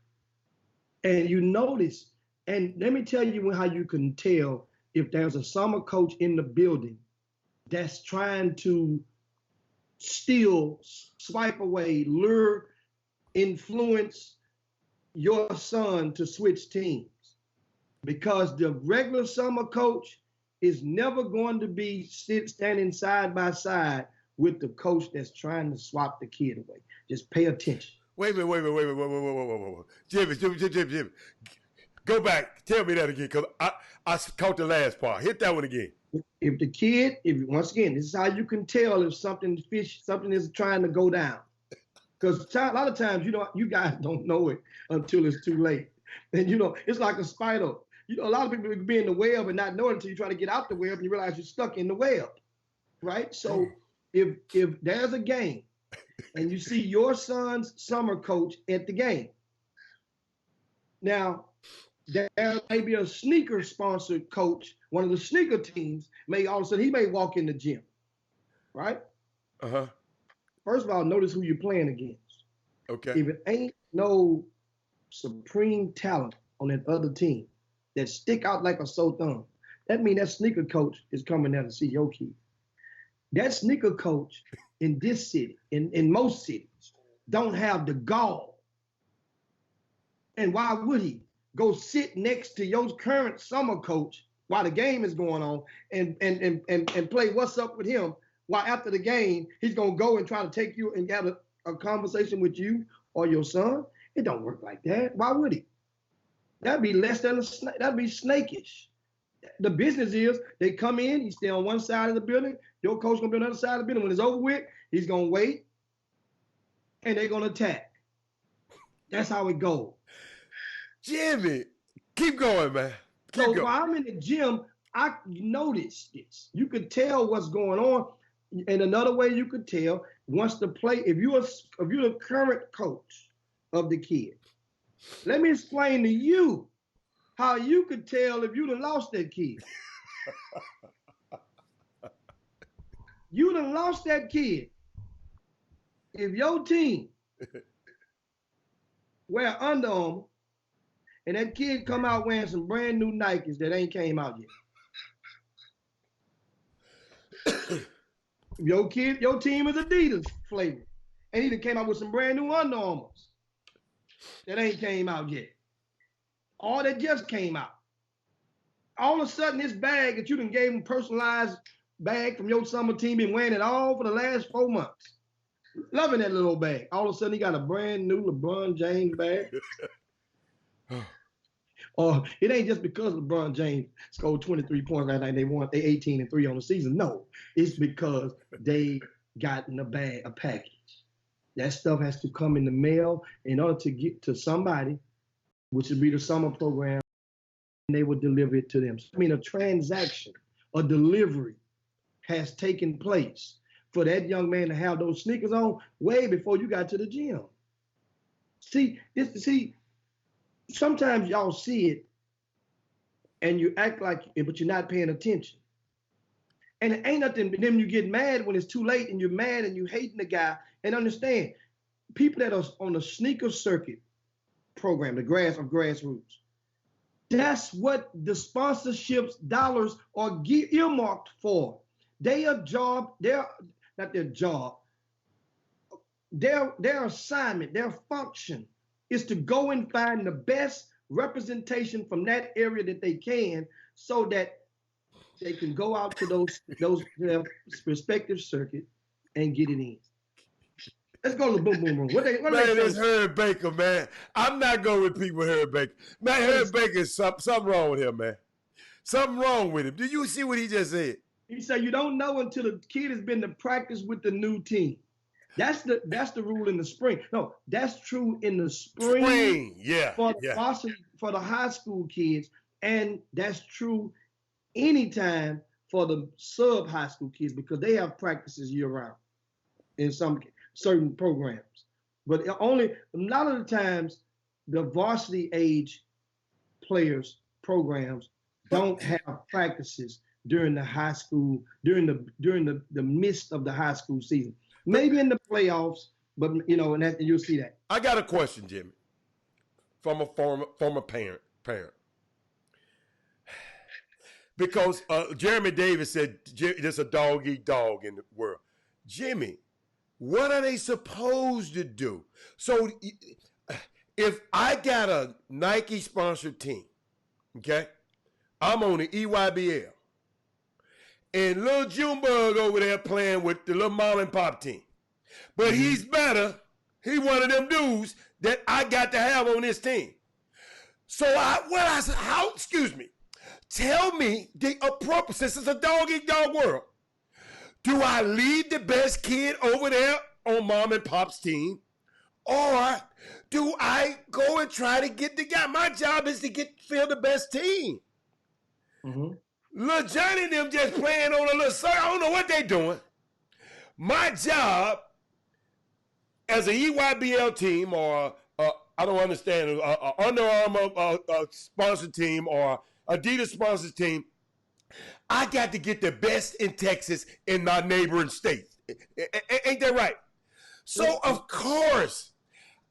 And you notice, and let me tell you how you can tell if there's a summer coach in the building that's trying to steal, swipe away, lure, influence your son to switch teams. Because the regular summer coach is never going to be standing side by side with the coach that's trying to swap the kid away. Just pay attention. Wait a minute. Jimmy. Go back. Tell me that again, because I caught the last part. Hit that one again. If the kid, once again, this is how you can tell if something is trying to go down. Because a lot of times, you guys don't know it until it's too late. And, it's like a spider. A lot of people can be in the web and not know it until you try to get out the web and you realize you're stuck in the web, right? So if there's a game and you see your son's summer coach at the game, now there may be a sneaker-sponsored coach, one of the sneaker teams, all of a sudden he may walk in the gym, right? Uh-huh. First of all, notice who you're playing against. Okay. If it ain't no supreme talent on that other team that stick out like a sore thumb, that means that sneaker coach is coming there to see your kid. That sneaker coach in this city, in most cities, don't have the gall. And why would he go sit next to your current summer coach while the game is going on and play what's up with him, while after the game, he's going to go and try to take you and have a conversation with you or your son? It don't work like that. Why would he? That'd be that'd be snakish. The business is they come in, you stay on one side of the building, your coach gonna be on the other side of the building. When it's over with, he's gonna wait and they're gonna attack. That's how it goes. Jimmy, keep going, man. So while I'm in the gym, I notice this. You could tell what's going on. And another way you could tell, once the play, if you're the current coach of the kid, let me explain to you how you could tell if you done lost that kid. You done lost that kid. If your team wear Under Armour and that kid come out wearing some brand new Nikes that ain't came out yet. Your team is Adidas flavor. And he done came out with some brand new Under Armours that ain't came out yet. All that just came out. All of a sudden, this bag that you done gave him, personalized bag from your summer team, been wearing it all for the last 4 months. Loving that little bag. All of a sudden, he got a brand new LeBron James bag. Or it ain't just because LeBron James scored 23 points last night. They 18-3 on the season. No, it's because they got in a package. That stuff has to come in the mail in order to get to somebody, which would be the summer program. they would deliver it to them. So, I mean, a transaction, a delivery has taken place for that young man to have those sneakers on way before you got to the gym. See, sometimes y'all see it and you act like it, but you're not paying attention. And it ain't nothing, but then you get mad when it's too late and you're mad and you hating the guy. And understand, people that are on the sneaker circuit program, the grassroots, that's what the sponsorships dollars are earmarked for. Their assignment, their function is to go and find the best representation from that area that they can, so that they can go out to those their respective circuit and get it in. Let's go to the boom boom room. What it's Herb Baker, man. I'm not going to repeat with Herb Baker. Man, Herb Baker is something wrong with him, man. Something wrong with him. Do you see what he just said? He said you don't know until the kid has been to practice with the new team. That's the rule in the spring. No, that's true in the spring. For the high school kids, and that's true anytime for the sub high school kids, because they have practices year round in some certain programs. But only a lot of the times the varsity age players programs don't have practices during the high school, during the midst of the high school season. Maybe in the playoffs, but and that, you'll see that. I got a question, Jimmy, from a former parent. Because Jeremy Davis said there's a dog eat dog in the world. Jimmy, what are they supposed to do? So if I got a Nike sponsored team, okay, I'm on the EYBL, and little Junebug over there playing with the little mom and pop team, but he's better. He one of them dudes that I got to have on this team. So excuse me. Tell me the appropriate, since it's a dog-eat-dog world, do I leave the best kid over there on mom and pop's team, or do I go and try to get the guy? My job is to fill the best team. Mm-hmm. Little Johnny and them just playing on a little circle. I don't know what they doing. My job as an EYBL team, or I don't understand, a Under Armour sponsored team, or Adidas sponsors team, I got to get the best in Texas in our neighboring states. Ain't that right? So of course,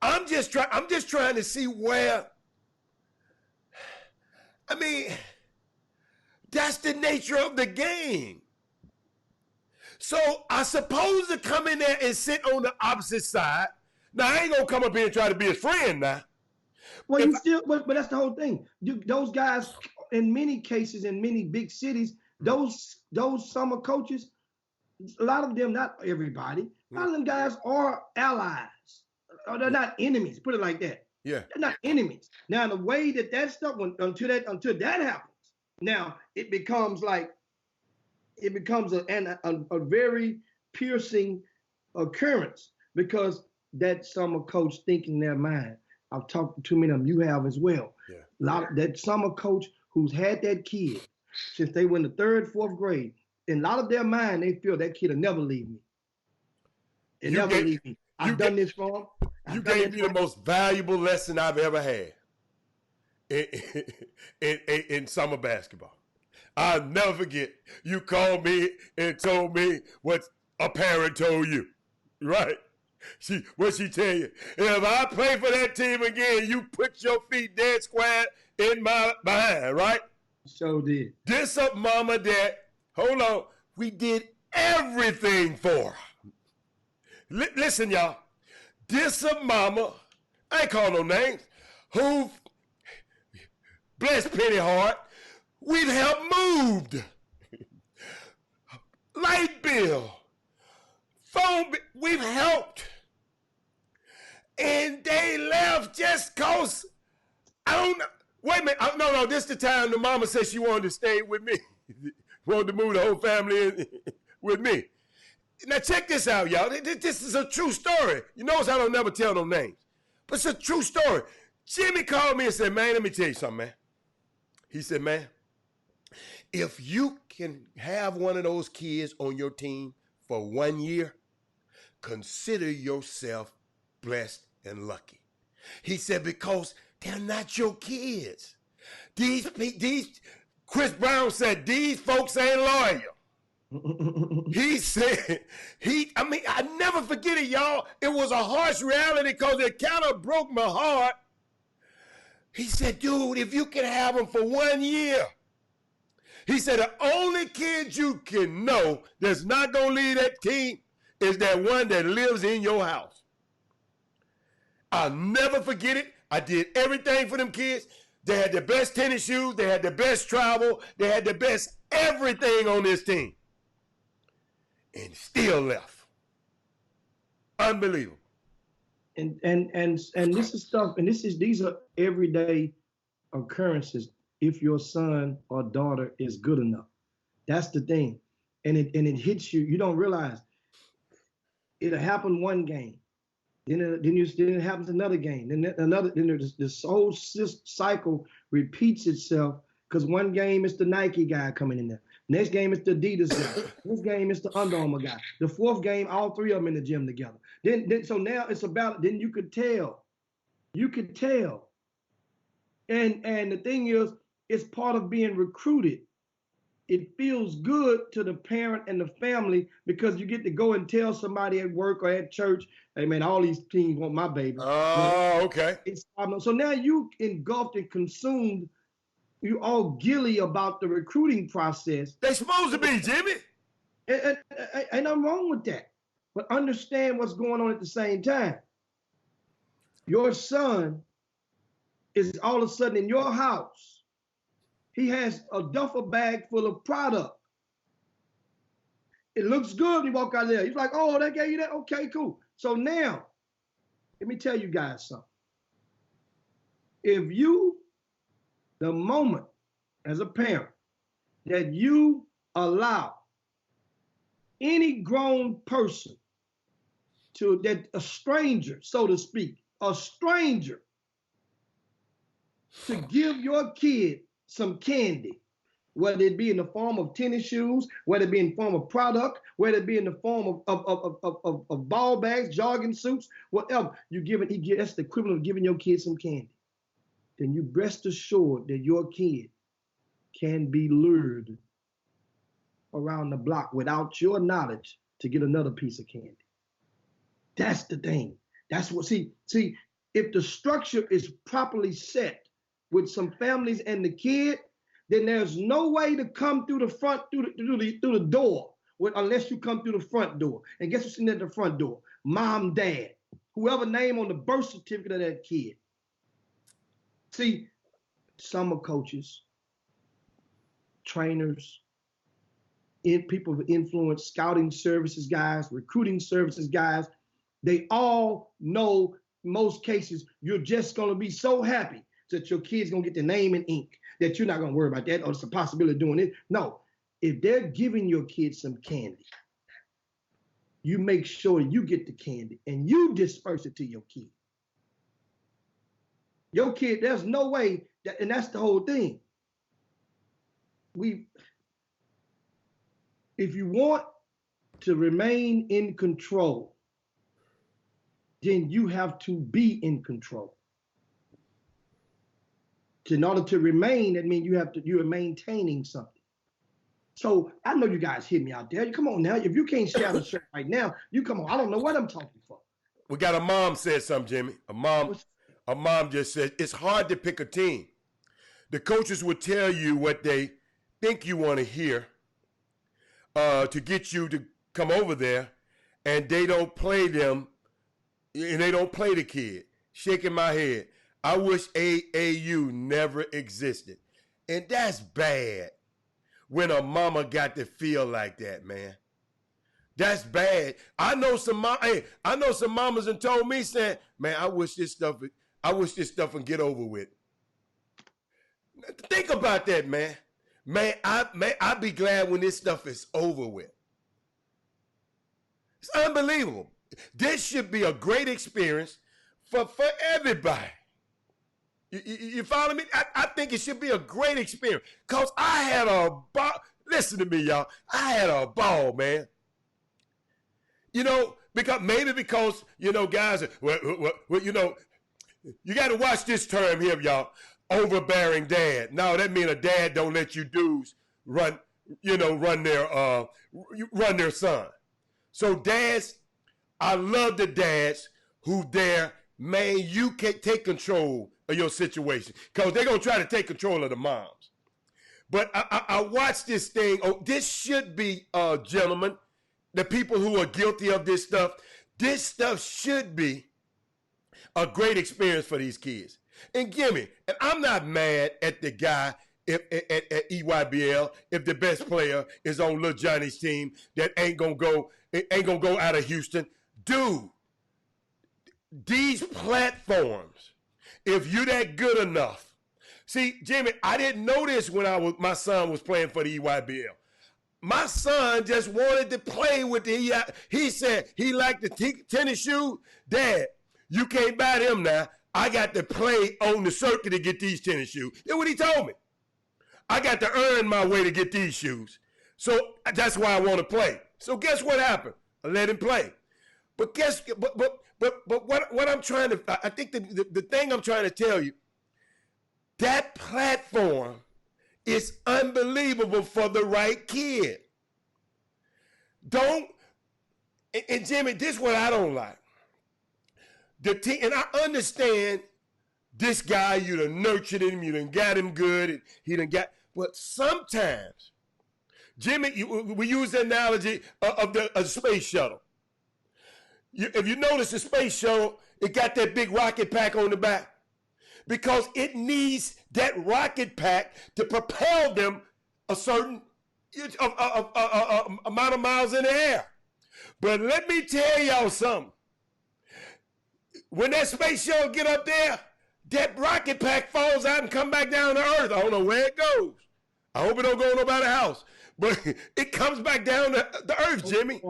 I'm just trying to see where. I mean, that's the nature of the game. So I suppose to come in there and sit on the opposite side. Now I ain't gonna come up here and try to be his friend now. Well, but that's the whole thing. Those guys, in many cases, in many big cities, those summer coaches, a lot of them, not everybody, a lot of them guys are allies. Or they're not enemies. Put it like that. Yeah, they're not enemies. Now, the way that stuff until that happens, now it becomes a very piercing occurrence, because that summer coach thinking in their mind. I've talked to too many of them. You have as well. Yeah. That summer coach who's had that kid since they were in the 3rd, 4th grade. In a lot of their mind, they feel that kid will never leave me. Leave me. I've done this for him. You gave me the most valuable lesson I've ever had in summer basketball. I'll never forget. You called me and told me what a parent told you, right? What she tell you? If I play for that team again, you put your feet dead square in my behind, right? So did. This up, mama, dad. Hold on. We did everything for her. Listen, y'all. This up, mama. I ain't call no names. Who, bless Penny Hart, we've helped moved. Light bill. Phone, we've helped. And they left just cause, I don't know. Wait a minute. No, this the time the mama said she wanted to stay with me. Wanted to move the whole family in with me. Now check this out, y'all. This is a true story. You notice I don't never tell no names. But it's a true story. Jimmy called me and said, man, let me tell you something, man. He said, man, if you can have one of those kids on your team for 1 year, consider yourself blessed and lucky. He said, because they're not your kids. These Chris Brown said, these folks ain't loyal. He said, I never forget it, y'all. It was a harsh reality because it kind of broke my heart. He said, dude, if you can have them for 1 year, he said, the only kid you can know that's not going to leave that team is that one that lives in your house. I'll never forget it. I did everything for them kids. They had the best tennis shoes. They had the best travel. They had the best everything on this team. And still left. Unbelievable. And this is stuff, and these are everyday occurrences if your son or daughter is good enough. That's the thing. And it hits you. You don't realize it'll happen one game. Then it happens another game. Then this whole cycle repeats itself because one game it's the Nike guy coming in there. Next game it's the Adidas guy. This game it's the Under Armour guy. The fourth game, all three of them in the gym together. So now it's about, then you could tell. You could tell. And the thing is, it's part of being recruited. It feels good to the parent and the family because you get to go and tell somebody at work or at church, hey man, all these teams want my baby. Oh, okay. So now you engulfed and consumed, you all gilly about the recruiting process. They're supposed to be, Jimmy. And I'm wrong with that. But understand what's going on at the same time. Your son is all of a sudden in your house. He has a duffel bag full of product. It looks good when you walk out there. He's like, oh, they gave you that? Okay, cool. So now, let me tell you guys something. If you, the moment as a parent, that you allow any grown person a stranger, so to speak, a stranger, to give your kid some candy, whether it be in the form of tennis shoes, whether it be in the form of product, whether it be in the form of ball bags, jogging suits, whatever, that's the equivalent of giving your kid some candy. Then you rest assured that your kid can be lured around the block without your knowledge to get another piece of candy. That's the thing. That's what, see, if the structure is properly set with some families and the kid, then there's no way to come through the front, through the door, unless you come through the front door. And guess what's in at the front door? Mom, dad, whoever name on the birth certificate of that kid. See, summer coaches, trainers, people of influence, scouting services guys, recruiting services guys, they all know in most cases you're just going to be so happy that your kid's going to get the name in ink, that you're not going to worry about that, or it's a possibility of doing it. No, if they're giving your kid some candy, you make sure you get the candy and you disperse it to your kid. Your kid, there's no way that, and that's the whole thing. If you want to remain in control, then you have to be in control. In order to remain, that means you are maintaining something. So I know you guys hear me out there. Come on now. If you can't share the shirt right now, you come on. I don't know what I'm talking for. We got a mom said something, Jimmy. A mom just said, it's hard to pick a team. The coaches will tell you what they think you want to hear to get you to come over there, and they don't play them, and they don't play the kid. Shaking my head. I wish AAU never existed. And that's bad when a mama got to feel like that, man. That's bad. I know some mamas and told me saying, man, I wish this stuff would get over with. Think about that, man. I'd be glad when this stuff is over with. It's unbelievable. This should be a great experience for everybody. You follow me? I think it should be a great experience. Because I had a ball. Listen to me, y'all. I had a ball, man. Because, guys, you got to watch this term here, y'all. Overbearing dad. No, that means a dad don't let you dudes run their son. So dads, I love the dads who man, you can't take control of your situation because they're going to try to take control of the moms. But I watched this thing. Oh, this should be, gentlemen, the people who are guilty of this stuff should be a great experience for these kids. And Gimme, and I'm not mad at the guy at EYBL if the best player is on Lil Johnny's team that ain't gonna go out of Houston. Dude, these platforms, if you that good enough. See, Jimmy, I didn't know this when my son was playing for the EYBL. My son just wanted to play with he said he liked the tennis shoe. Dad, you can't buy them now. I got to play on the circuit to get these tennis shoes. That's what he told me. I got to earn my way to get these shoes. So that's why I want to play. So guess what happened? I let him play. But what I'm trying to, I think the thing I'm trying to tell you, that platform is unbelievable for the right kid. And Jimmy, this is what I don't like. The team, and I understand this guy, you done nurtured him, you done got him good, and he done got, but sometimes, Jimmy, we use the analogy of the space shuttle. If you notice the space shuttle, it got that big rocket pack on the back because it needs that rocket pack to propel them a certain amount of miles in the air. But let me tell y'all something. When that space shuttle get up there, that rocket pack falls out and come back down to Earth. I don't know where it goes. I hope it don't go to nobody's house. But it comes back down to the Earth, Jimmy.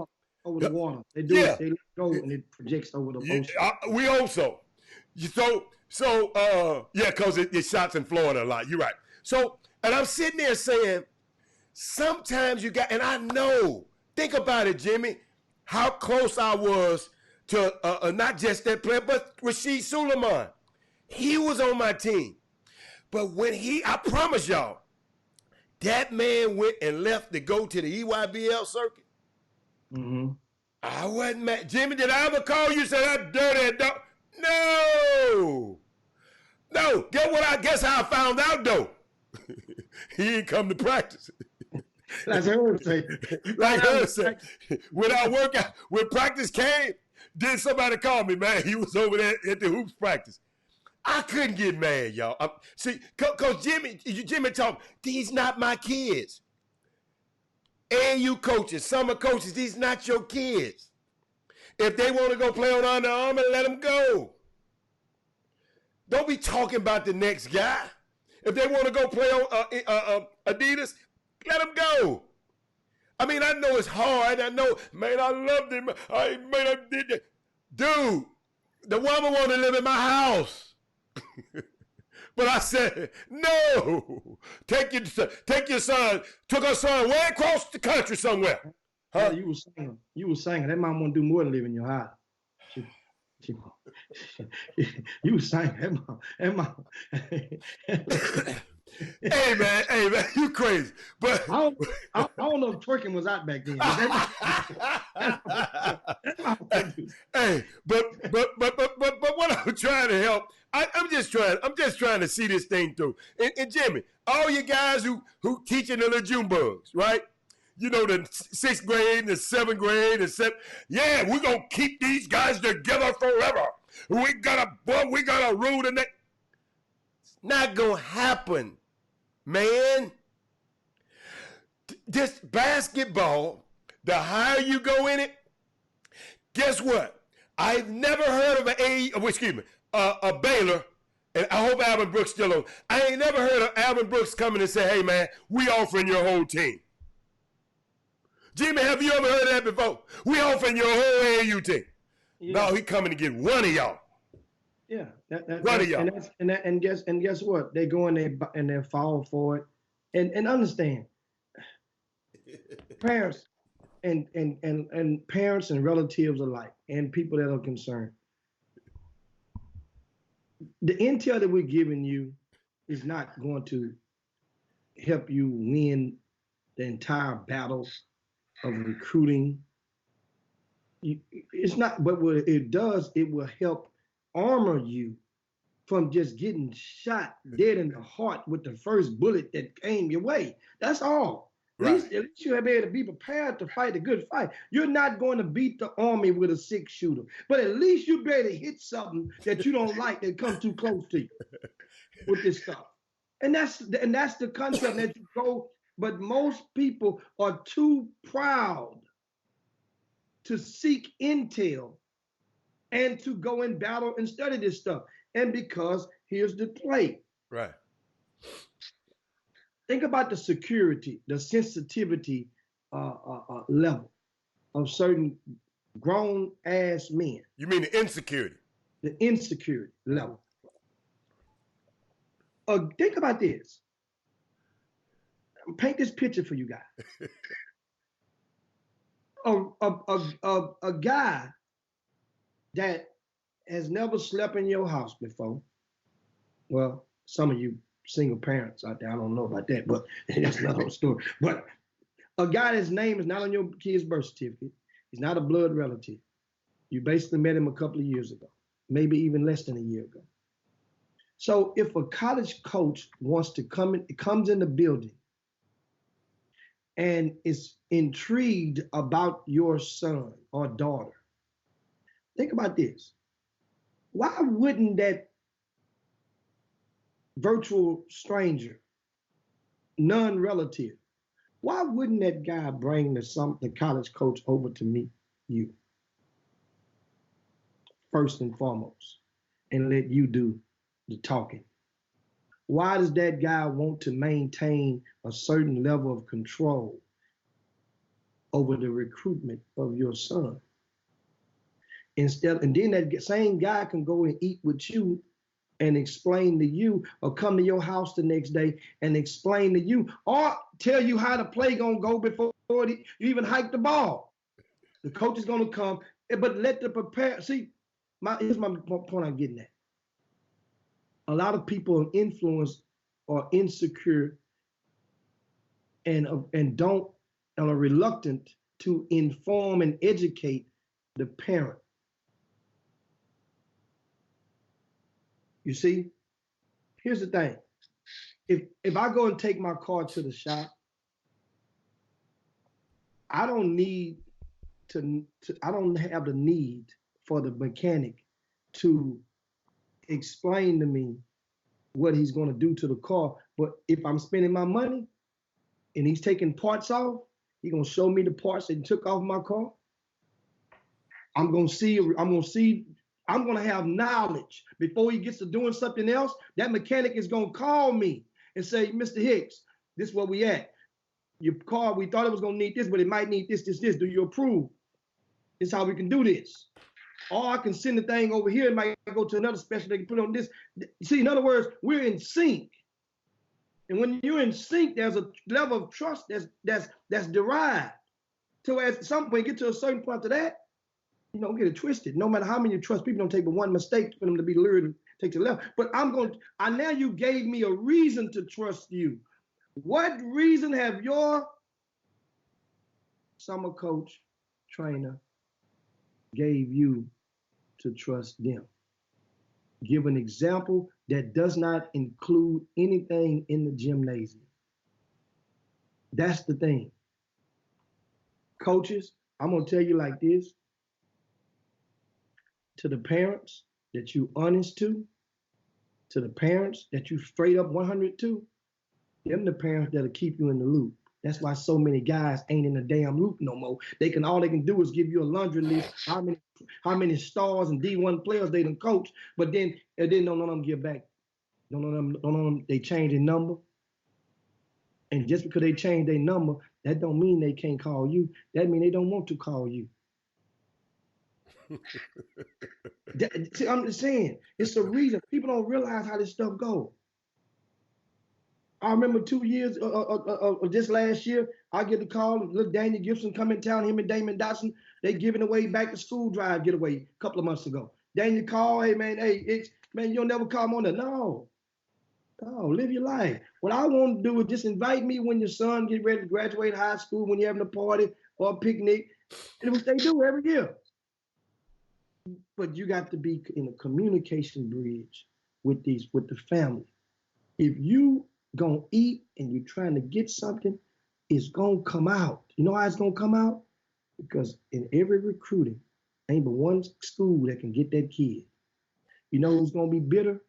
Over the water. They do it. They let go and it projects over the ocean. We hope so. Because it shots in Florida a lot. You're right. So, and I'm sitting there saying, sometimes you got, and I know, think about it, Jimmy, how close I was to not just that player, but Rasheed Suleiman. He was on my team. But when I promise y'all, that man went and left to go to the EYBL circuit. Mm-hmm. I wasn't mad. Jimmy, did I ever call you and say that dirty dog? No. Guess how I found out, though? He didn't come to practice. Like Herb said. When practice came, then somebody called me, man. He was over there at the hoops practice. I couldn't get mad, y'all. See, because Jimmy told me, these not my kids. AAU coaches, summer coaches, these not your kids. If they want to go play on Under Armour, let them go. Don't be talking about the next guy. If they want to go play on Adidas, let them go. I mean, I know it's hard. I know, man, I loved him. I did that. Dude, the woman want to live in my house. But I said, no. Take your son. Took her son way across the country somewhere. Huh? Yeah, you were saying that mom want to do more than live in your house. You were saying that mom. Hey man, you crazy. But I don't know if twerking was out back then. Hey, but what I'm trying to help, I'm just trying to see this thing through. And Jimmy, all you guys who teaching the little June bugs, right? You know, the 6th grade, the 7th grade, yeah, we're gonna keep these guys together forever. We got a rule the next. It's not gonna happen, man. This basketball, the higher you go in it, guess what? I've never heard of a Baylor, and I hope Alvin Brooks still on. I ain't never heard of Alvin Brooks coming and say, hey man, we offering your whole team. Jimmy, have you ever heard of that before? We offering your whole AAU team. Yeah. No, he coming to get one of y'all. Yeah, One of y'all. And guess what? They go in there and they fall for it. And understand, parents and parents and relatives alike, and people that are concerned. The intel that we're giving you is not going to help you win the entire battle of recruiting. It's not, but what it does, it will help armor you from just getting shot dead in the heart with the first bullet that came your way. That's all. Right. At least you have to be prepared to fight a good fight. You're not going to beat the army with a 6-shooter, but at least you better hit something that you don't like that comes too close to you with this stuff. And that's the concept that you go. But most people are too proud to seek intel and to go in battle and study this stuff. And because here's the play. Right. Think about the security, the sensitivity level of certain grown ass men. You mean the insecurity? The insecurity level. Think about this. Paint this picture for you guys. A guy that has never slept in your house before. Well, some of you single parents out there, I don't know about that, but that's another story. But a guy that's name is not on your kid's birth certificate. He's not a blood relative. You basically met him a couple of years ago, maybe even less than a year ago. So if a college coach wants to comes in the building and is intrigued about your son or daughter, think about this. Why wouldn't that virtual stranger, non-relative, why wouldn't that guy bring the college coach over to meet you first and foremost and let you do the talking? Why does that guy want to maintain a certain level of control over the recruitment of your son? And then that same guy can go and eat with you and explain to you, or come to your house the next day and explain to you, or tell you how the play gonna go before you even hike the ball. The coach is gonna come, but let the prepare. See, here's my point I'm getting at. A lot of people are influenced or insecure and are reluctant to inform and educate the parent. You see, here's the thing. If I go and take my car to the shop, I don't have the need for the mechanic to explain to me what he's going to do to the car. But if I'm spending my money and he's taking parts off, he's going to show me the parts that he took off my car. I'm going to have knowledge before he gets to doing something else. That mechanic is going to call me and say, Mr. Hicks, this is where we at. Your car, we thought it was going to need this, but it might need this. Do you approve? This is how we can do this. Or I can send the thing over here and might go to another specialist that can put on this. See, in other words, we're in sync. And when you're in sync, there's a level of trust that's derived. So at some point, get to a certain point of that, you don't get it twisted. No matter how many you trust, people don't take but one mistake for them to be lured and take to the left. But now you gave me a reason to trust you. What reason have your summer coach, trainer, gave you to trust them? Give an example that does not include anything in the gymnasium. That's the thing. Coaches, I'm going to tell you like this. To the parents that you honest to the parents that you straight up 100 to, them the parents that'll keep you in the loop. That's why so many guys ain't in the damn loop no more. All they can do is give you a laundry list, how many stars and D1 players they done coach, but then none of them give back. None of them, they change their number. And just because they change their number, that don't mean they can't call you. That mean they don't want to call you. See, I'm just saying, it's a reason. People don't realize how this stuff goes. I remember 2 years, just last year, I get the call, look, Daniel Gibson come in town, him and Damon Dotson, they giving away back to school drive getaway a couple of months ago. Daniel called, hey man, man, you'll never call me on that. No, live your life. What I want to do is just invite me when your son get ready to graduate high school, when you're having a party or a picnic, and what they do every year. But you got to be in a communication bridge with the family. If you gonna eat and you're trying to get something, it's gonna come out. You know how it's gonna come out? Because in every recruiting, ain't but one school that can get that kid. You know who's gonna be bitter?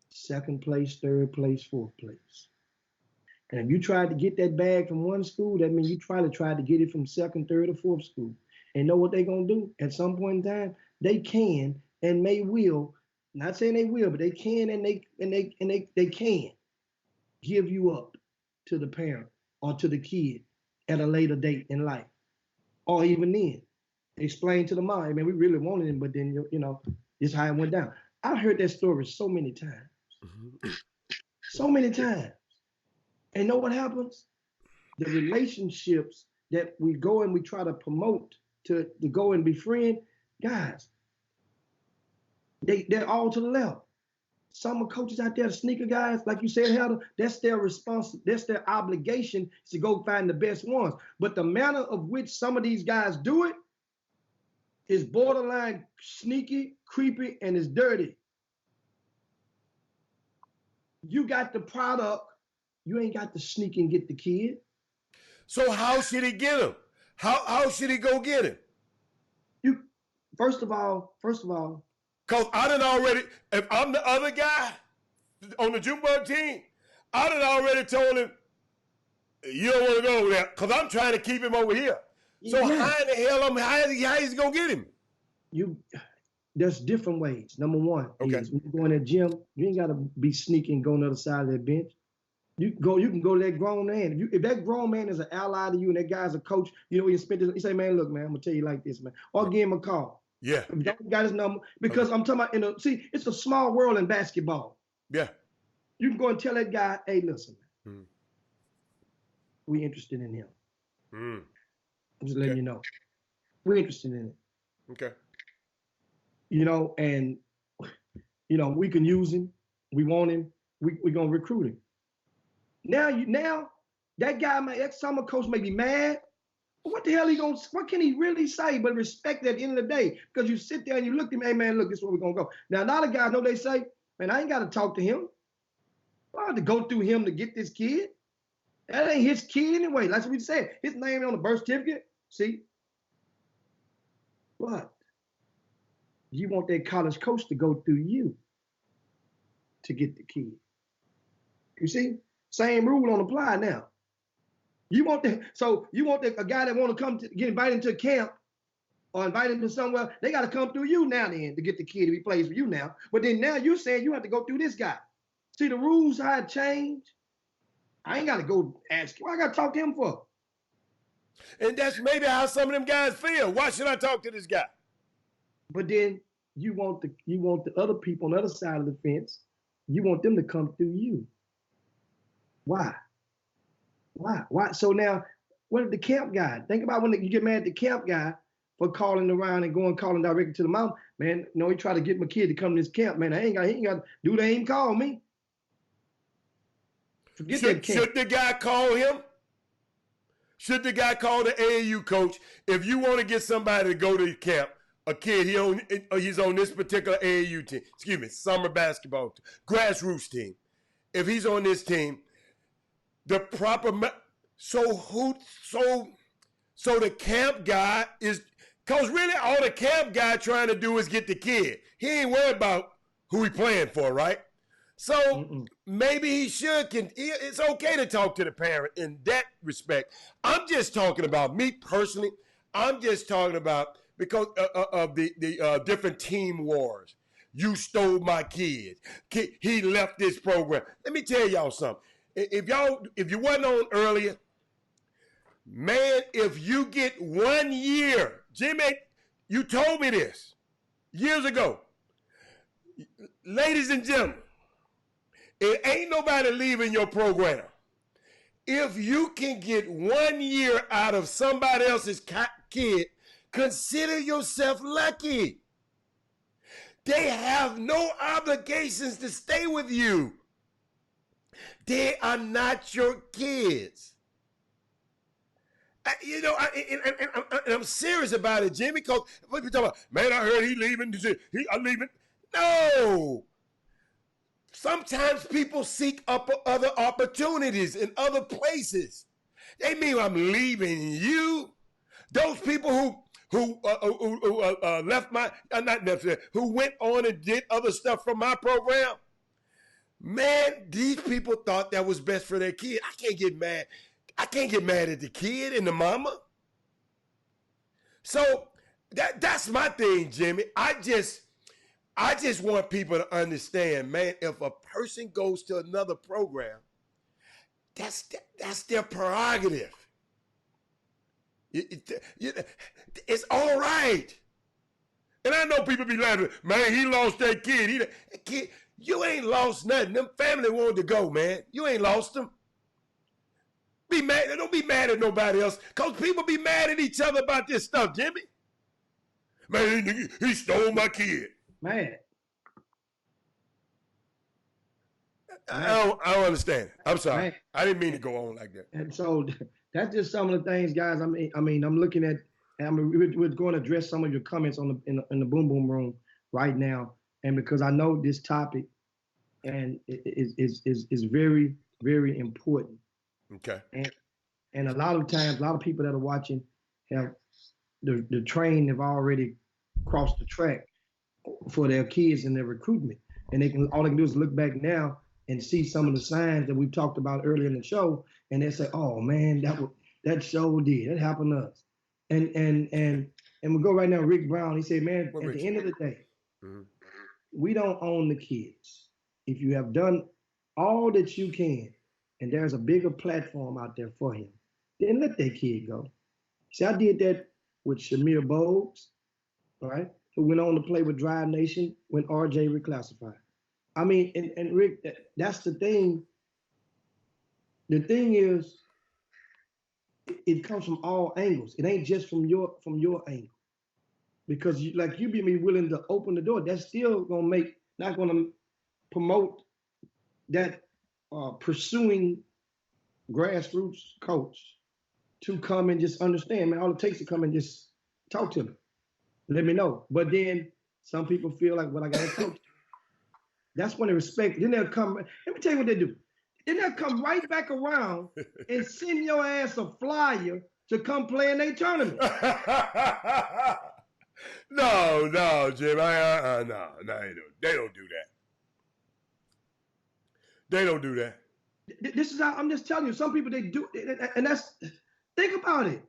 Second place, third place, fourth place. And if you tried to get that bag from one school, that means you tried to get it from second, third, or fourth school. And know what they're gonna do? At some point in time, they can and they will. Not saying they will, but they can and they can give you up to the parent or to the kid at a later date in life, or even then. Explain to the mom, hey, man, we really wanted him, but then you know, this is how it went down. I heard that story so many times. So many times. And know what happens? The relationships that we go and we try to promote to go and befriend, guys, they're all to the left. Some of coaches out there, sneaker guys, like you said, Heather, that's their that's their obligation to go find the best ones. But the manner of which some of these guys do it is borderline sneaky, creepy, and it's dirty. You got the product, you ain't got to sneak and get the kid. So how should he get him? How should he go get him? You first of all, because I done already, if I'm the other guy on the Junebug team, I done already told him, you don't want to go over there, because I'm trying to keep him over here. So how in the hell, how is he going to get him? There's different ways. Number one, is when you go in that gym, you ain't got to be sneaky and go on the other side of that bench. You can go to that grown man. If that grown man is an ally to you and that guy's a coach, you know, you say, man, look, man, I'm going to tell you like this, man. Or give him a call. Yeah. If you got his number, because I'm talking about, it's a small world in basketball. Yeah. You can go and tell that guy, hey, listen, man, we interested in him. I'm just letting you know. We're interested in it. Okay. You know, and, you know, we can use him. We want him. We're going to recruit him. Now, that guy, that summer coach may be mad. What the hell what can he really say but respect at the end of the day? Because you sit there and you look at him, hey man, look, this is where we're gonna go. Now a lot of guys know they say, man, I ain't gotta talk to him. I have to go through him to get this kid. That ain't his kid anyway. That's what we said. His name on the birth certificate. See? But you want that college coach to go through you to get the kid. You see? Same rule don't apply now. You want a guy that want to come to get invited to a camp or invite him to somewhere, they got to come through you now then to get the kid to be plays for you now. But then now you're saying you have to go through this guy. See the rules how it change? I ain't got to go ask you. What I got to talk to him for? And that's maybe how some of them guys feel. Why should I talk to this guy? But then you want the other people on the other side of the fence, you want them to come through you. Why? So now, what if the camp guy? Think about when you get mad at the camp guy for calling around and calling directly to the mom. Man, he tried to get my kid to come to this camp. Man, he ain't got dude, they ain't call me. Should the guy call him? Should the guy call the AAU coach if you want to get somebody to go to your camp? A kid, he's on this particular AAU team. Summer basketball grassroots team. If he's on this team. The proper so the camp guy is, because really all the camp guy trying to do is get the kid. He ain't worried about who he playing for, right? So maybe he it's okay to talk to the parent in that respect. I'm just talking about me personally. I'm just talking about because of the different team wars. You stole my kid. He left this program. Let me tell y'all something. If you wasn't on earlier, man, if you get 1 year, Jimmy, You told me this years ago. Ladies and gentlemen, it ain't nobody leaving your program. If you can get 1 year out of somebody else's kid, consider yourself lucky. They have no obligations to stay with you. They are not your kids. I'm serious about it, Jimmy, because what you talking about? Man, I heard he leaving. I'm leaving. No. Sometimes people seek other opportunities in other places. They mean I'm leaving you. Those people who left my, not necessarily, who went on and did other stuff from my program. Man, these people thought that was best for their kid. I can't get mad. I can't get mad at the kid and the mama. So that's my thing, Jimmy. I just want people to understand, man, if a person goes to another program, that's their prerogative. It's all right. And I know people be laughing, man, he lost that kid. Kid, you ain't lost nothing. Them family wanted to go, man. You ain't lost them. Be mad. Don't be mad at nobody else, because people be mad at each other about this stuff, Jimmy. Man, he stole my kid. Man. I don't understand. I'm sorry. Man. I didn't mean to go on like that. And so that's just some of the things, guys. I mean, I'm looking at, and we're going to address some of your comments in the Boom Boom Room right now, and because I know this topic, and is very, very important. Okay. And a lot of times, a lot of people that are watching have the train have already crossed the track for their kids and their recruitment, and all they can do is look back now and see some of the signs that we've talked about earlier in the show, and they say, "Oh man, that show did. That happened to us." And we go right now. Rick Brown, he said, "Man, at the end of the day, we don't own the kids. If you have done all that you can, and there's a bigger platform out there for him, then let that kid go." See, I did that with Shamir Bogues, right? Who went on to play with Drive Nation when RJ reclassified. I mean, and Rick, that's the thing. The thing is, it comes from all angles. It ain't just from your angle, because you be willing to open the door. That's still not gonna promote that pursuing grassroots coach to come and just understand, man. All it takes to come and just talk to me, let me know. But then some people feel like, well, I got to coach. That's when they respect. Then they'll come. Let me tell you what they do. Then they'll come right back around and send your ass a flyer to come play in their tournament. No, Jim. No, they don't do that. They don't do that. This is how I'm just telling you. Some people, they do, and that's, think about it.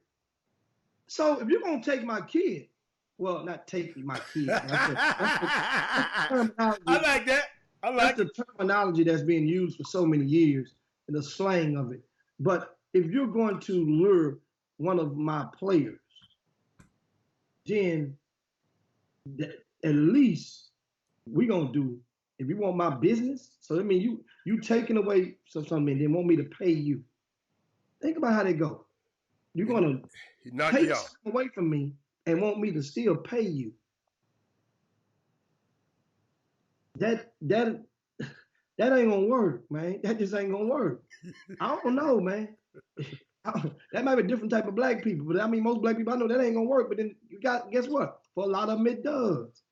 So if you're gonna take my kid, well, not take my kid. I like that. That's the terminology that's being used for so many years, and the slang of it. But if you're going to lure one of my players, then at least we're gonna do. If you want my business, so that means you taking away something and they want me to pay you. Think about how they go. You're gonna take something away from me and want me to still pay you. That ain't gonna work, man. That just ain't gonna work. I don't know, man. That might be a different type of black people, but I mean, most black people I know that ain't gonna work. But then guess what? For a lot of them, it does.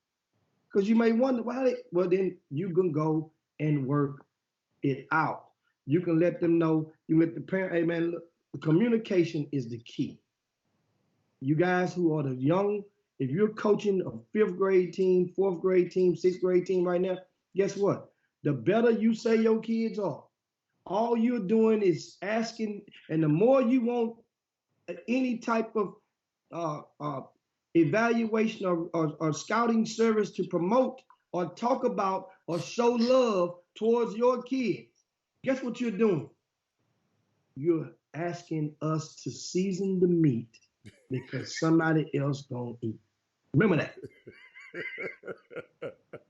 Because you may wonder why. Well, then you can go and work it out. You can let them know. You let the parent, hey man, look, the communication is the key. You guys who are the young, if you're coaching a 5th grade team, 4th grade team, 6th grade team right now, guess what? The better you say your kids are, all you're doing is asking, and the more you want any type of evaluation or scouting service to promote or talk about or show love towards your kids, guess what you're doing? You're asking us to season the meat because somebody else gonna eat. Remember that.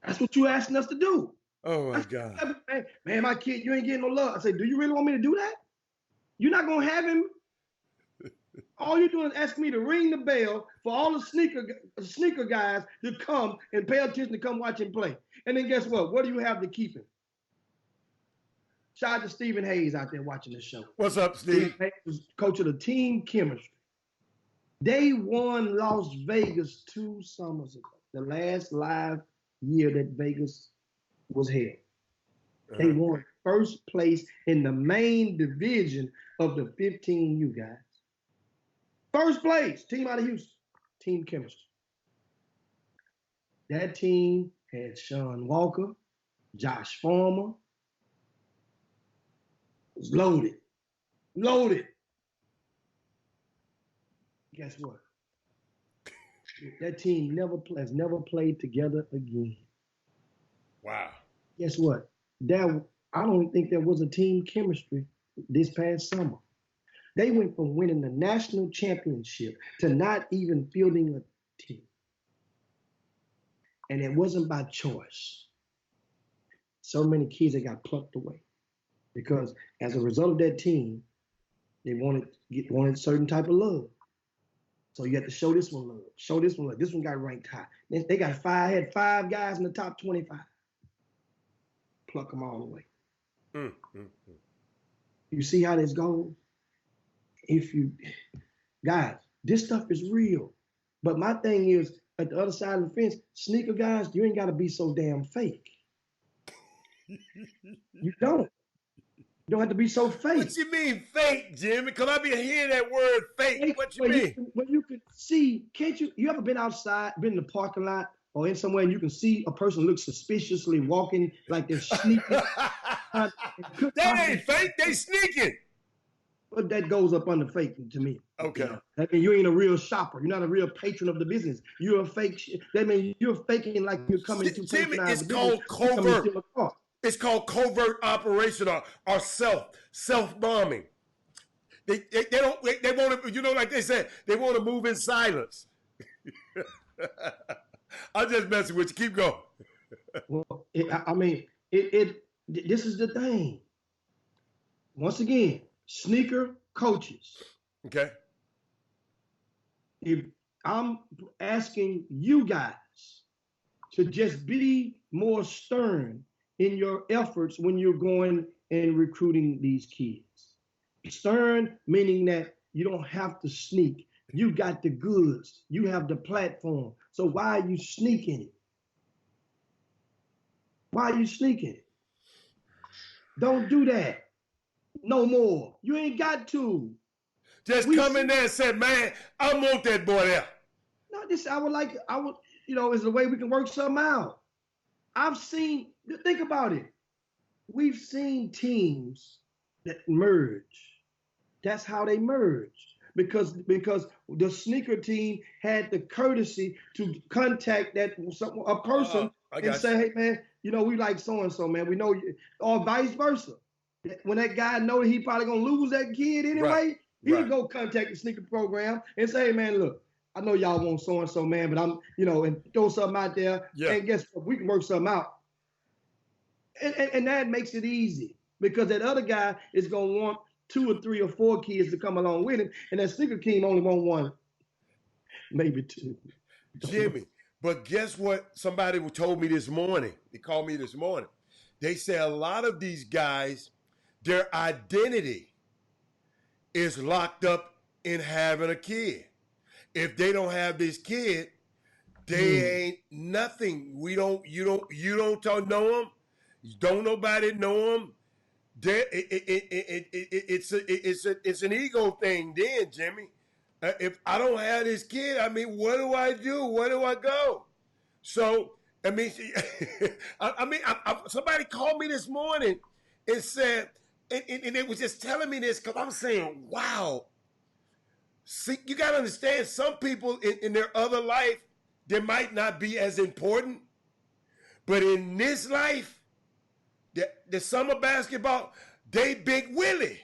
That's what you asking us to do. Oh my God. Man, my kid, you ain't getting no love. I say, do you really want me to do that? You're not gonna have him. All you're doing is asking me to ring the bell for all the sneaker guys to come and pay attention to come watch him play. And then guess what? What do you have to keep him? Shout out to Stephen Hayes out there watching the show. What's up, Steve? Stephen Hayes was coach of the team chemistry. They won Las Vegas 2 summers ago, the last live year that Vegas was held. They won first place in the main division of the 15U guys. First place, team out of Houston, team chemistry. That team had Sean Walker, Josh Farmer. It was loaded. Loaded. Guess what? That team has never played together again. Wow. Guess what? I don't think there was a team chemistry this past summer. They went from winning the national championship to not even fielding a team. And it wasn't by choice. So many kids that got plucked away because as a result of that team, they wanted a certain type of love. So you have to show this one love, show this one love. This one got ranked high. They had 5 guys in the top 25. Pluck them all away. You see how this goes? Guys, this stuff is real. But my thing is, at the other side of the fence, sneaker guys, you ain't got to be so damn fake. You don't. You don't have to be so fake. What you mean fake, Jimmy? Because I be hearing that word fake. What you mean? When you can see, can't you? You ever been outside, been in the parking lot or in somewhere and you can see a person look suspiciously walking like they're sneaking? That ain't fake. They sneaking. But that goes up under fake to me. Okay. You know? That means you ain't a real shopper. You're not a real patron of the business. You're a fake. That means you're faking like you're coming to Jimmy, patronize it's the called business. covert. It's called covert operation or self-bombing. They want to, like they said, they want to move in silence. I'm just messing with you. Keep going. Well, this is the thing. Once again, sneaker coaches. Okay. If I'm asking you guys to just be more stern in your efforts when you're going and recruiting these kids. Stern, meaning that you don't have to sneak. You got the goods. You have the platform. So why are you sneaking it? Why are you sneaking it? Don't do that. No more. You ain't got to. Just come in there and say, man, I want that boy there. No, it's the way we can work something out. Think about it. We've seen teams that merge. That's how they merged. Because the sneaker team had the courtesy to contact a person and say, hey, man, we like so-and-so, man. We know you, or vice versa. When that guy know he probably going to lose that kid anyway, he'll go contact the sneaker program and say, hey, man, look, I know y'all want so-and-so, man, but I'm, and throw something out there. Yeah. And guess what? We can work something out. And that makes it easy because that other guy is going to want 2 or 3 or 4 kids to come along with him. And that sneaker team only want 1, maybe 2. Jimmy, but guess what? Somebody told me this morning. They called me this morning. They say a lot of these guys, their identity is locked up in having a kid. If they don't have this kid, they ain't nothing. You don't know them. Don't nobody know them. It's an ego thing then, Jimmy. If I don't have this kid, what do I do? Where do I go? So, somebody called me this morning and said, and they was just telling me this because I'm saying, wow. See, you got to understand, some people in their other life, they might not be as important. But in this life, the summer basketball, they Big Willie.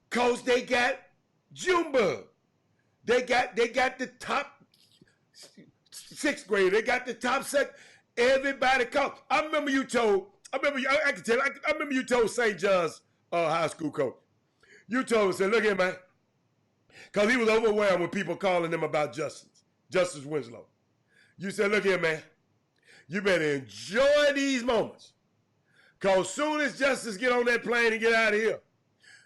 Because they got Jumbo. They got the top sixth grade. They got the top set. Everybody come. I remember you told St. John's high school coach. You told him, said, look here, man. Because he was overwhelmed with people calling him about Justice Winslow. You said, look here, man. You better enjoy these moments. Because soon as Justice get on that plane and get out of here,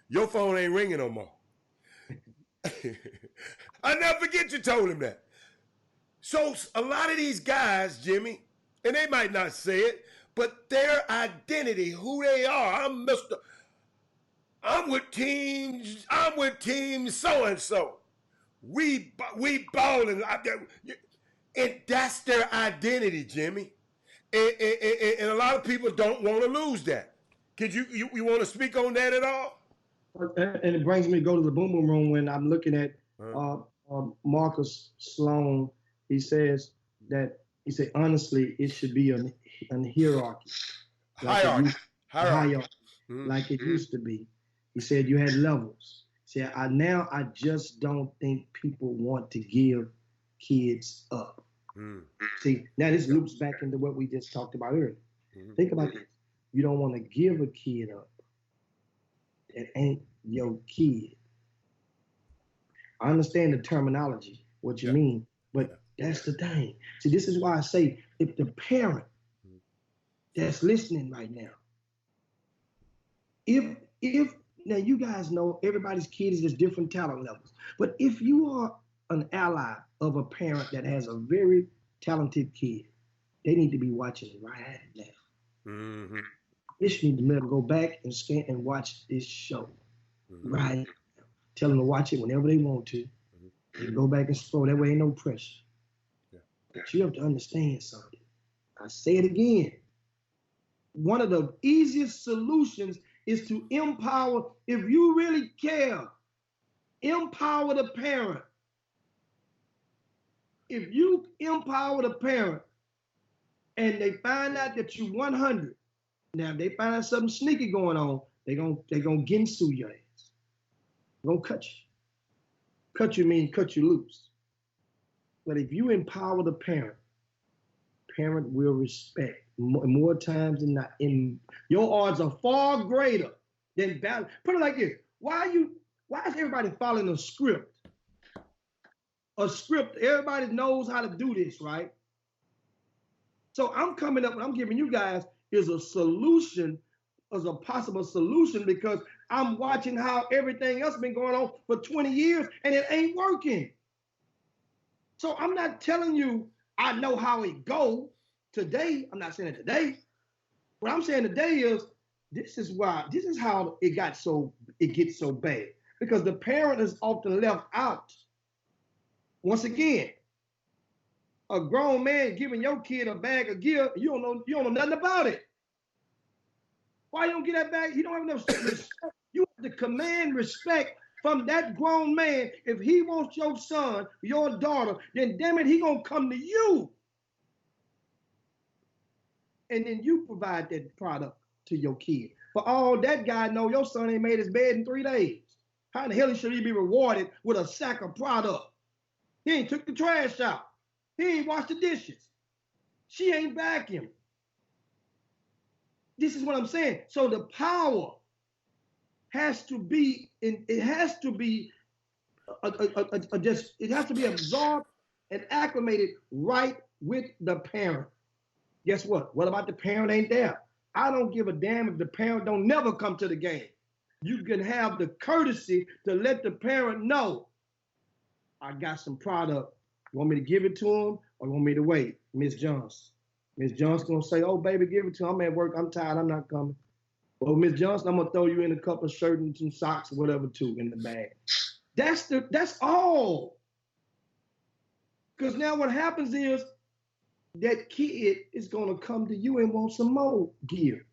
your phone ain't ringing no more. I never forget you told him that. So a lot of these guys, Jimmy, and they might not say it, but their identity, who they are, I'm with team so-and-so. We balling. And that's their identity, Jimmy. And a lot of people don't want to lose that. Could you want to speak on that at all? And it brings me to go to the boom boom room when I'm looking at Marcus Sloan. He said, honestly, it should be a hierarchy. Hierarchy. Like it used to be. He said you had levels. He said, I just don't think people want to give kids up. See, now this loops back into what we just talked about earlier. Think about this. You don't want to give a kid up. It ain't your kid. I understand the terminology, what you mean, but that's the thing. See, this is why I say if the parent that's listening right now, if now you guys know everybody's kid is just different talent levels, but if you are an ally of a parent that has a very talented kid, they need to be watching right now. They need to let them go back and scan and watch this show right now. Tell them to watch it whenever they want to. They go back and scroll. That way ain't no pressure. But you have to understand something. I say it again. One of the easiest solutions is to empower. If you really care, empower the parent. If you empower the parent and they find out that you're 100, now if they find out something sneaky going on, they're gonna ginsu your ass. They're gonna cut you. Cut you means cut you loose. But if you empower the parent will respect more times than not. Your odds are far greater than battle. Put it like this: why is everybody following a script? A script, everybody knows how to do this, right? So I'm coming up and I'm giving you guys is a solution, as a possible solution, because I'm watching how everything else been going on for 20 years and it ain't working. So I'm not telling you I know how it go today. I'm not saying it today. What I'm saying today is this is how it gets so bad, because the parent is often left out. Once again, a grown man giving your kid a bag of gear, you don't know nothing about it. Why you don't get that bag? You don't have enough respect. You have to command respect from that grown man. If he wants your son, your daughter, then damn it, he gonna come to you. And then you provide that product to your kid. For all that guy know, your son ain't made his bed in 3 days. How in the hell should he be rewarded with a sack of product? He ain't took the trash out. He ain't washed the dishes. She ain't vacuumed. This is what I'm saying. So the power has to be, it has to be absorbed and acclimated right with the parent. Guess what? What about the parent ain't there? I don't give a damn if the parent don't never come to the game. You can have the courtesy to let the parent know, I got some product. You want me to give it to him or you want me to wait? Miss Johnson. Miss Johnson gonna say, oh, baby, give it to him. I'm at work. I'm tired. I'm not coming. Well, Miss Johnson, I'm gonna throw you in a couple of shirts and some socks or whatever too in the bag. That's all. Because now what happens is that kid is gonna come to you and want some more gear.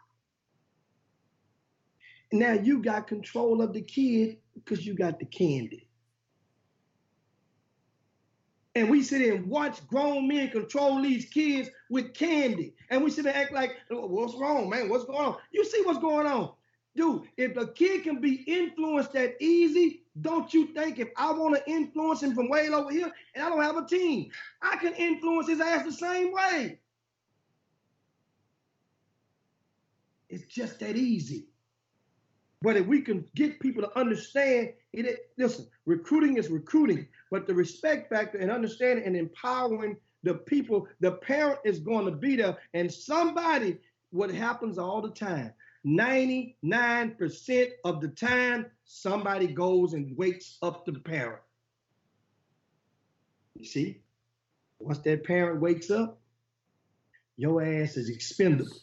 Now you got control of the kid because you got the candy. And we sit there and watch grown men control these kids with candy. And we sit there and act like, what's wrong, man? What's going on? You see what's going on. Dude, if a kid can be influenced that easy, don't you think if I want to influence him from way over here and I don't have a team, I can influence his ass the same way? It's just that easy. But if we can get people to understand it, listen, recruiting is recruiting, but the respect factor and understanding and empowering the people, the parent is going to be there. And somebody, what happens all the time, 99% of the time, somebody goes and wakes up the parent. You see, once that parent wakes up, your ass is expendable.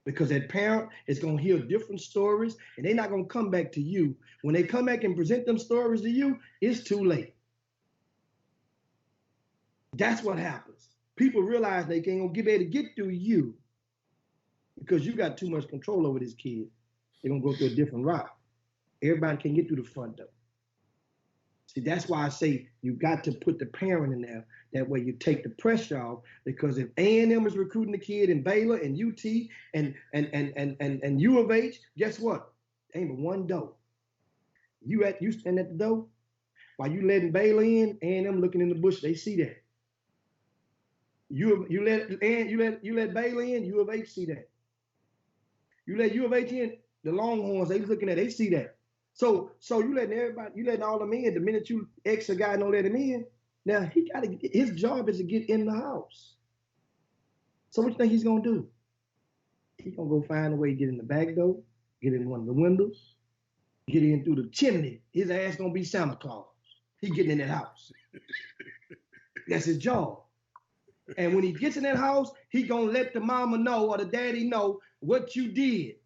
Because that parent is going to hear different stories, and they're not going to come back to you. When they come back and present them stories to you, it's too late. That's what happens. People realize they can't be able to get through you because you got too much control over this kid. They're going to go through a different route. Everybody can get through the front door. See, that's why I say you got to put the parent in there. That way you take the pressure off, because if A&M is recruiting the kid in Baylor and UT and U of H, guess what? Ain't but one door. You stand at the door while you letting Baylor in, A&M looking in the bush, they see that. You let Baylor in, U of H see that. You let U of H in, the Longhorns, they looking at, they see that. So you letting everybody, you letting all them in. The minute you X a guy, don't let him in. Now his job is to get in the house. So what you think he's gonna do? He's gonna go find a way to get in the back door, get in one of the windows, get in through the chimney. His ass gonna be Santa Claus. He getting in that house. That's his job. And when he gets in that house, he gonna let the mama know or the daddy know what you did.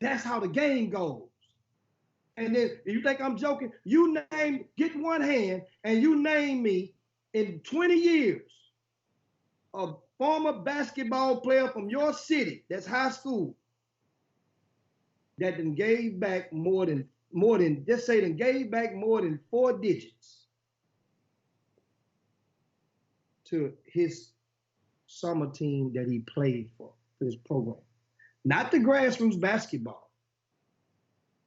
That's how the game goes. And then if you think I'm joking, get one hand and you name me in 20 years a former basketball player from your city, that's high school, that then gave back more than just say then gave back more than 4 digits to his summer team that he played for his program. Not the grassroots basketball.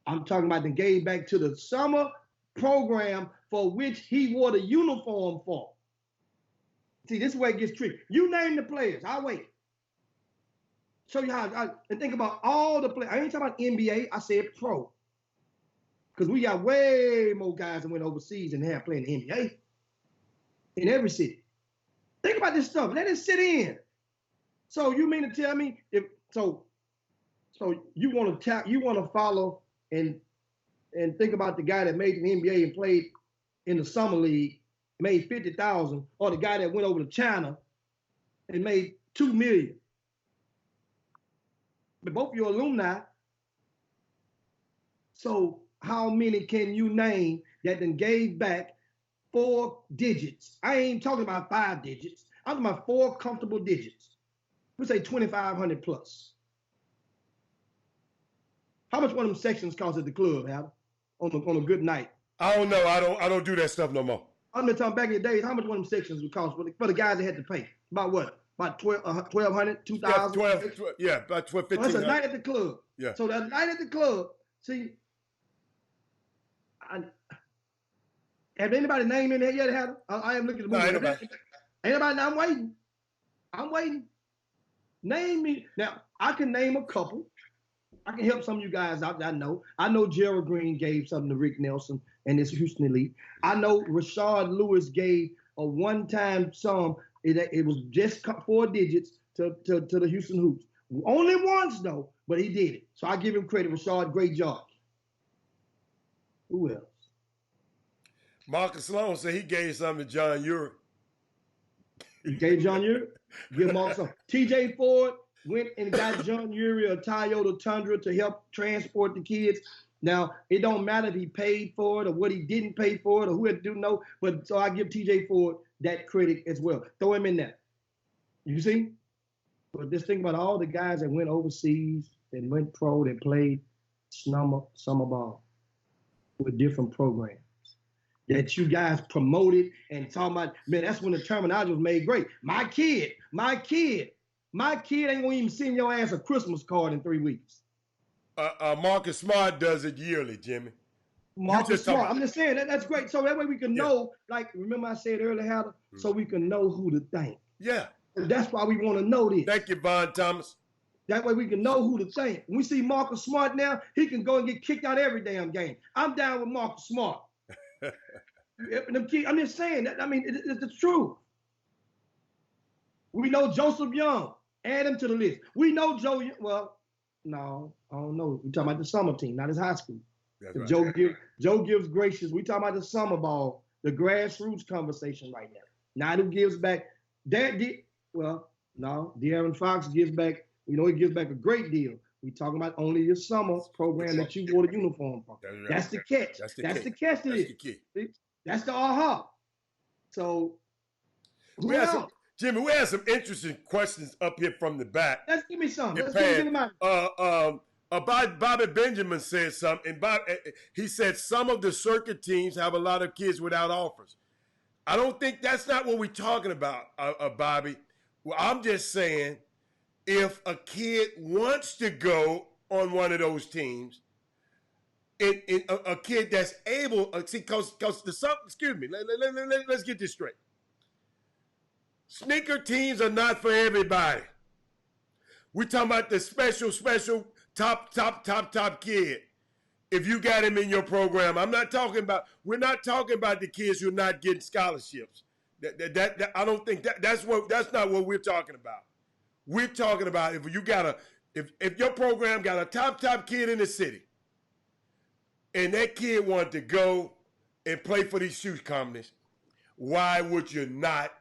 I'm talking about the gave back to the summer program for which he wore the uniform for. See, this is where it gets tricky. You name the players. I'll wait. Show you how. And think about all the players. I ain't talking about NBA. I said pro. Because we got way more guys that went overseas and have playing the NBA in every city. Think about this stuff. Let it sit in. So you mean to tell me so you want to follow and think about the guy that made the NBA and played in the summer league, made $50,000, or the guy that went over to China and made $2 million. But both of your alumni. So how many can you name that then gave back 4 digits? I ain't talking about 5 digits. I'm talking about 4 comfortable digits. We say 2,500 plus. How much one of them sections cost at the club, Al, on a good night? I don't know. I don't do that stuff no more. I'm just talking back in the days. How much one of them sections would cost for the guys that had to pay? About what? About 1,200, 2,000? Yeah, about 12, 15. That's a night at the club. Yeah. So that night at the club, see, have anybody named in there yet? I am looking at the movie. No, Anybody? I'm waiting. Name me. Now, I can name a couple. I can help some of you guys out. I know Gerald Green gave something to Rick Nelson and his Houston Elite. I know Rashard Lewis gave a one-time sum. It was just 4 digits to the Houston Hoops. Only once, though, but he did it. So I give him credit. Rashard, great job. Who else? Marcus Sloan said he gave something to John Urick. He gave John Urick? Give him all something. TJ Ford went and got John Urick a Toyota Tundra to help transport the kids. Now, it don't matter if he paid for it or what he didn't pay for it or who had to do no, but so I give TJ Ford that credit as well. Throw him in there. You see? But just think about all the guys that went overseas, that went pro, that played summer ball with different programs that you guys promoted and talking about, man, that's when the terminology was made great. My kid ain't gonna even send your ass a Christmas card in 3 weeks. Marcus Smart does it yearly, Jimmy. Marcus Smart. I'm just saying that's great. So that way we can know, like, remember I said earlier, Hatter, so we can know who to thank. Yeah. And that's why we want to know this. Thank you, Von Thomas. That way we can know who to thank. When we see Marcus Smart now, he can go and get kicked out every damn game. I'm down with Marcus Smart. I'm just saying that. I mean, it's the truth. We know Joseph Young. Add him to the list. We know Joe. Well, no, I don't know. We're talking about the summer team, not his high school. Right. Joe gives gracious. We talking about the summer ball, the grassroots conversation right now. Not who gives back. De'Aaron Fox gives back. We know he gives back a great deal. We talking about only your summer program that you wore the uniform from. That's the catch. That's the catch to this. That's the aha. So, Jimmy, we had some interesting questions up here from the back. Let's give me some. Bobby Benjamin said something. He said some of the circuit teams have a lot of kids without offers. I don't think that's not what we're talking about, Bobby. Well, I'm just saying if a kid wants to go on one of those teams, a kid that's able, because excuse me, let's get this straight. Sneaker teams are not for everybody. We're talking about the special top kid. If you got him in your program, we're not talking about the kids who are not getting scholarships. I don't think that's not what we're talking about. We're talking about if your program got a top kid in the city, and that kid wanted to go and play for these shoe companies, why would you not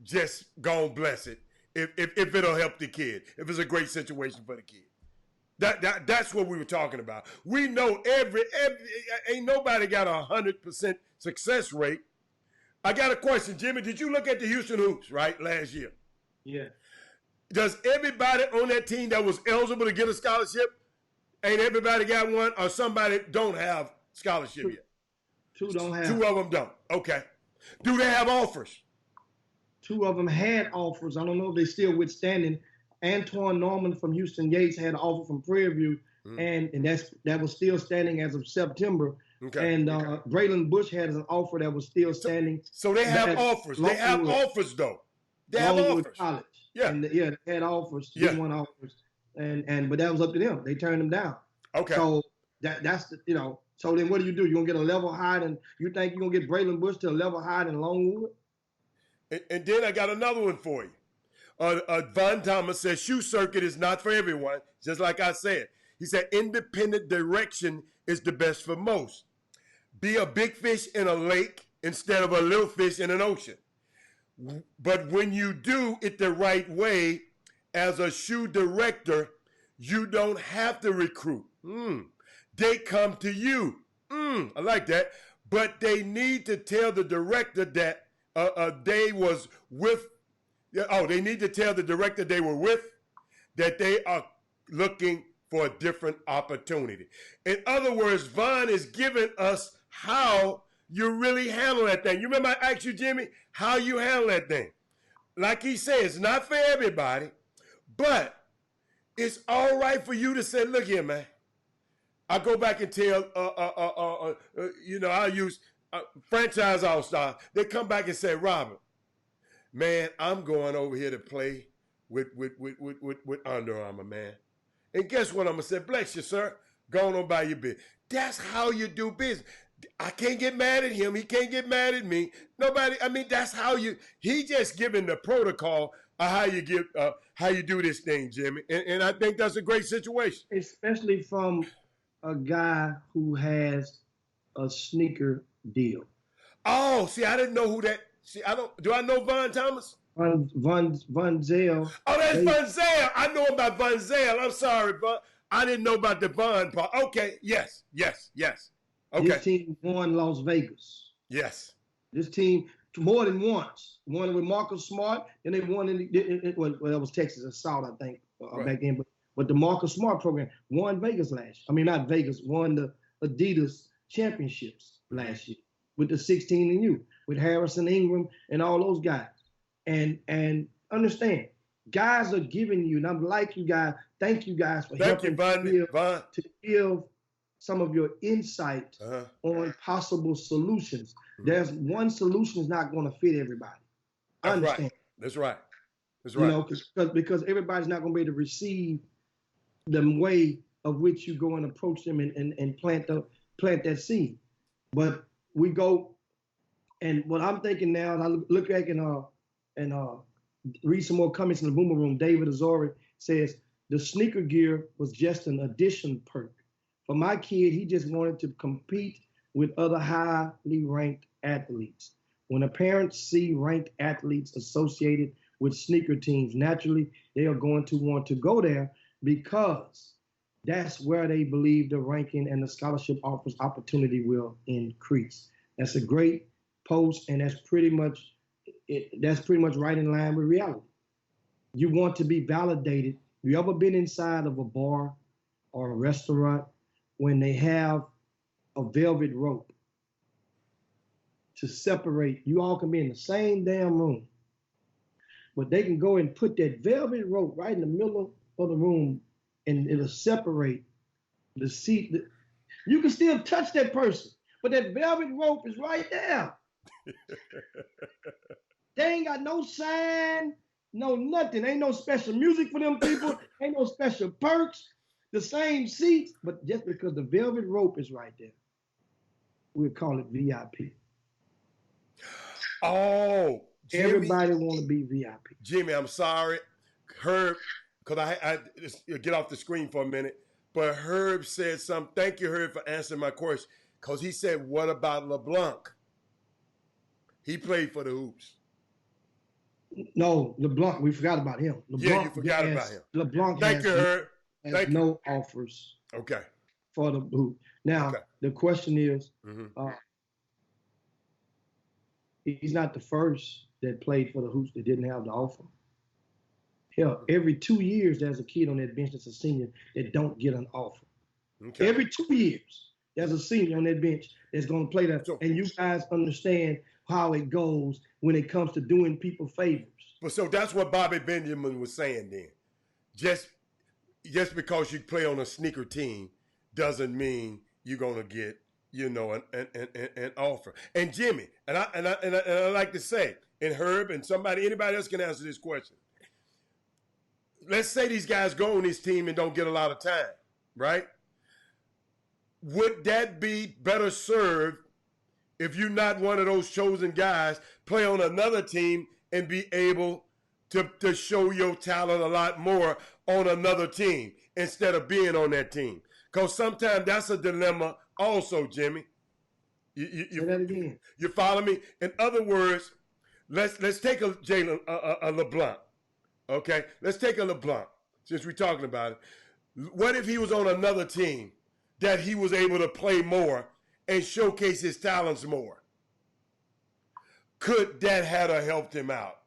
just go and bless it if it'll help the kid, if it's a great situation for the kid? That's what we were talking about. We know ain't nobody got 100% success rate. I got a question, Jimmy. Did you look at the Houston Hoops, right, last year? Yeah. Does everybody on that team that was eligible to get a scholarship, ain't everybody got one, or somebody don't have scholarship yet? Two don't have. Two of them don't. Okay. Do they have offers? Two of them had offers. I don't know if they're still withstanding. Antoine Norman from Houston Yates had an offer from Prairie View, and that was still standing as of September. Okay. And Braylon Bush had an offer that was still standing. So they have offers. They have offers, though. They have offers. College. Yeah. And they had offers. Yeah. One offers. But that was up to them. They turned them down. Okay. So that's the, So then what do? You're gonna get a level higher than you think you're gonna get Braylon Bush to a level higher than Longwood? And then I got another one for you. Von Thomas says shoe circuit is not for everyone, just like I said. He said independent direction is the best for most. Be a big fish in a lake instead of a little fish in an ocean. But when you do it the right way, as a shoe director, you don't have to recruit. They come to you. I like that. But they need to tell the director that they need to tell the director they were with that they are looking for a different opportunity. In other words, Von is giving us how you really handle that thing. You remember I asked you, Jimmy, how you handle that thing. Like he said, it's not for everybody, but it's all right for you to say, look here, man. I go back and tell, I use franchise all-star. They come back and say, Robert, man, I'm going over here to play with Under Armour, man. And guess what I'm going to say? Bless you, sir. Go on by your business. That's how you do business. I can't get mad at him. He can't get mad at me. That's how he just giving the protocol of how you do this thing, Jimmy. And I think that's a great situation. Especially from a guy who has a sneaker deal. Oh, see, I didn't know who that. See, do I know Von Thomas? Von Zell. Oh, that's Von Zell. I know about Von Zell. I'm sorry, but I didn't know about the Von part. Okay, yes. Okay. This team won Las Vegas. Yes. This team more than once. Won with Marcus Smart, and they won that was Texas Assault, I think, back then. But the Marcus Smart program won Vegas not Vegas, won the Adidas championships last year with the 16 and U, with Harrison Ingram and all those guys. And understand, guys are giving you, and I'm like you guys, thank you guys for helping to give some of your insight on possible solutions. There's one solution is not going to fit everybody. I understand. That's right. You know, because everybody's not going to be able to receive the way of which you go and approach them and plant that seed. But we go, and what I'm thinking now, and I look back and read some more comments in the Boomer Room. David Azori says the sneaker gear was just an addition perk. For my kid, he just wanted to compete with other highly ranked athletes. When a parents see ranked athletes associated with sneaker teams, naturally, they are going to want to go there because that's where they believe the ranking and the scholarship offers opportunity will increase. That's a great post, and that's pretty much right in line with reality. You want to be validated. You ever been inside of a bar or a restaurant when they have a velvet rope to separate? You all can be in the same damn room, but they can go and put that velvet rope right in the middle of the room, and it'll separate the seat. You can still touch that person, but that velvet rope is right there. They ain't got no sign, no nothing. Ain't no special music for them people. Ain't no special perks. The same seats, but just because the velvet rope is right there, we'll call it VIP. Oh, Jimmy, everybody want to be VIP. Jimmy, I'm sorry, Herb, because I just get off the screen for a minute. But Herb said something. Thank you, Herb, for answering my question. Because he said, "What about LeBlanc? He played for the Hoops." No, LeBlanc. We forgot about him. LeBlanc, yeah, you forgot about him. LeBlanc. Thank you, Herb. Has no offers. Okay. For the Hoop. Now the question is, he's not the first that played for the Hoops that didn't have the offer. Hell, every 2 years there's a kid on that bench that's a senior that don't get an offer. Okay. Every 2 years there's a senior on that bench that's going to play that. And you guys understand how it goes when it comes to doing people favors. But so that's what Bobby Benjamin was saying then. Just because you play on a sneaker team doesn't mean you're gonna get, an offer. And Jimmy, and I like to say, and Herb and anybody else can answer this question. Let's say these guys go on this team and don't get a lot of time, right? Would that be better served if you're not one of those chosen guys, play on another team and be able to show your talent a lot more on another team instead of being on that team? Because sometimes that's a dilemma also, Jimmy. You follow me? In other words, let's take a LeBlanc, okay? Let's take a LeBlanc, since we're talking about it. What if he was on another team that he was able to play more and showcase his talents more? Could that have helped him out?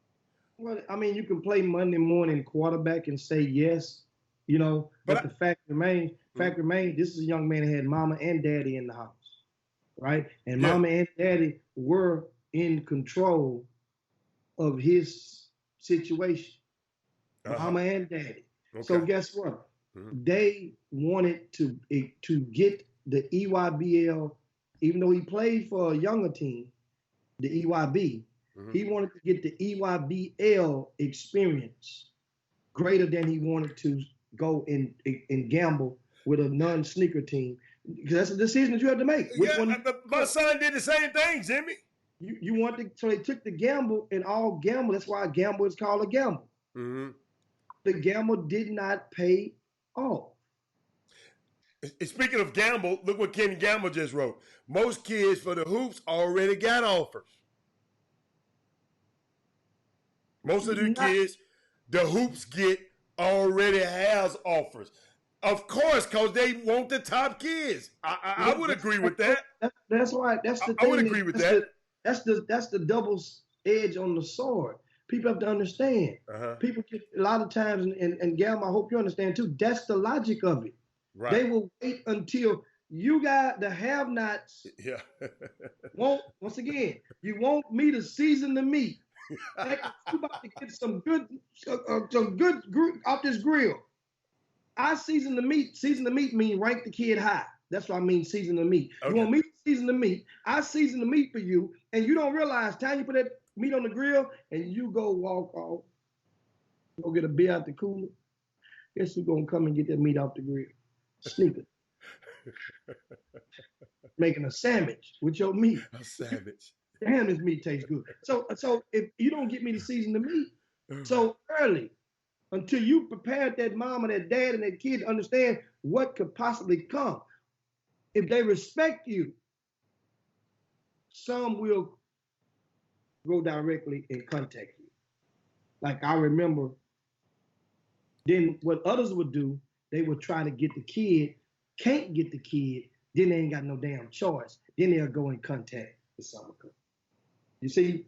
Well, I mean, you can play Monday morning quarterback and say yes, but the fact remains, this is a young man that had mama and daddy in the house, right? And mama and daddy were in control of his situation, mama and daddy. Okay. So guess what? They wanted to get the EYBL, even though he played for a younger team, the EYB. He wanted to get the EYBL experience greater than he wanted to go and gamble with a non-sneaker team. Because that's a decision that you have to make. My son did the same thing, Jimmy. So they took the gamble, and all gamble, that's why a gamble is called a gamble. The gamble did not pay off. Speaking of gamble, look what Kenny Gamble just wrote. Most kids for the Hoops already got offers. Most of the kids the Hoops get already has offers. Of course, because they want the top kids. I would agree with that. That's right. That's the thing. I would agree with that. That's the double edge on the sword. People have to understand. People get a lot of times, and Gamble, I hope you understand too, that's the logic of it. Right. They will wait until you got the have-nots. Yeah. Once again, you want me to season the meat. You about to get some good off this grill. I season the meat. Season the meat mean rank the kid high. That's what I mean, season the meat. Okay. You want me to season the meat? I season the meat for you, and you don't realize time you put that meat on the grill and you go walk off, go get a beer out the cooler. Guess who's gonna come and get that meat off the grill? Sneaker. Making a sandwich with your meat. A sandwich. Damn, this meat tastes good. So if you don't get me to season the meat so early, until you prepared that mom and that dad and that kid to understand what could possibly come, if they respect you, some will go directly and contact you. Like I remember, then what others would do, they would try to get the kid, can't get the kid, then they ain't got no damn choice. Then they'll go in contact with summer coach. You see,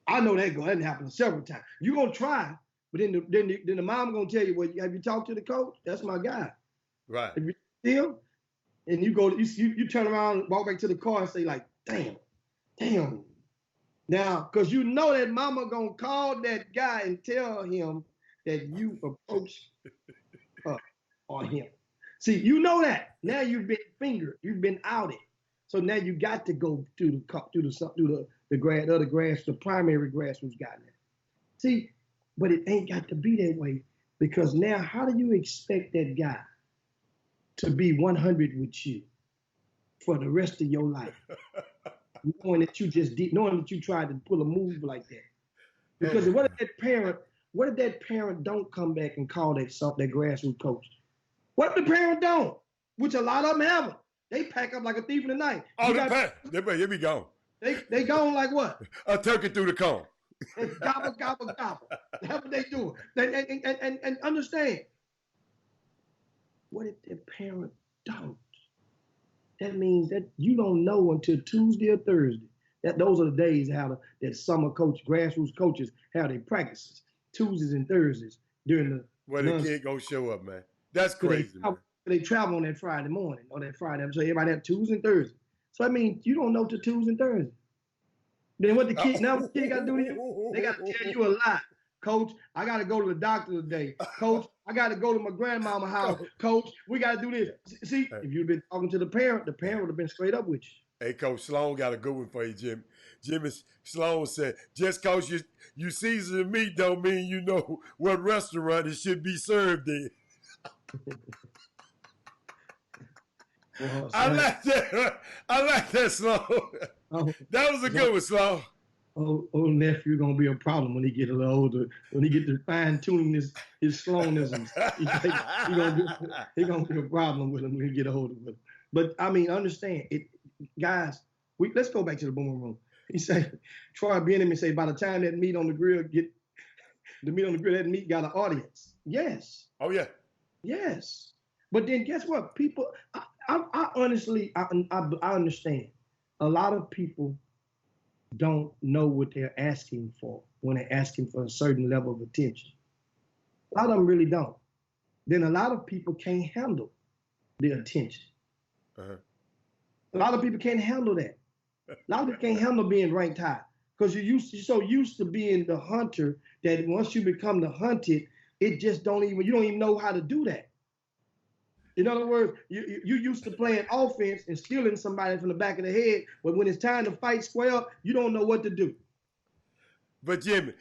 I know that happened several times. You're gonna try, but then the mom gonna tell you, well, have you talked to the coach? That's my guy. Right. If you still, and you go, you turn around, walk back to the car and say like, damn. Now, because you know that mama gonna call that guy and tell him that you approached her or him. See, you know that. Now you've been fingered, you've been outed. So now you got to go through the primary grassroots guy now. See, but it ain't got to be that way, because now how do you expect that guy to be 100 with you for the rest of your life, knowing that you tried to pull a move like that? Because what if that parent don't come back and call that grassroots coach? What if the parent don't? Which a lot of them haven't. They pack up like a thief in the night. Oh, they be gone. They gone like what? A turkey through the cone. Gobble, gobble, gobble. That's what they do. And understand, what if the parent don't? That means that you don't know until Tuesday or Thursday. Those are the days that summer grassroots coaches have their practices, Tuesdays and Thursdays during the. Well, the kid gonna show up, man. That's crazy. They travel on that Friday morning or that Friday. So everybody have Tuesday and Thursday. So I mean, you don't know till Tuesday and Thursday. Then what the kid got to do to you? They got to tell you a lie. Coach, I got to go to the doctor today. Coach, I got to go to my grandmama's house. Coach, we got to do this. See, if you'd been talking to the parent would have been straight up with you. Hey, Coach Sloan got a good one for you, Jimmy. Jimmy Sloan said, just because you season the meat don't mean you know what restaurant it should be served in. I like that, Sloan. That was a good one, Sloan. Oh, nephew gonna be a problem when he get a little older. When he get to fine tuning his Sloanisms, he gonna be a problem with him when he get older. But I mean, understand it, guys. Let's go back to the boom room. He said, Troy Bieniemy say, by the time that meat on the grill that meat got an audience. Yes. Oh yeah. Yes. But then guess what? People, I honestly, I understand. A lot of people don't know what they're asking for when they're asking for a certain level of attention. A lot of them really don't. Then a lot of people can't handle the attention. Uh-huh. A lot of people can't handle that. A lot of people can't handle being ranked high because you're so used to being the hunter that once you become the hunted, you don't even know how to do that. In other words, you used to playing offense and stealing somebody from the back of the head, but when it's time to fight square up, you don't know what to do. But Jimmy,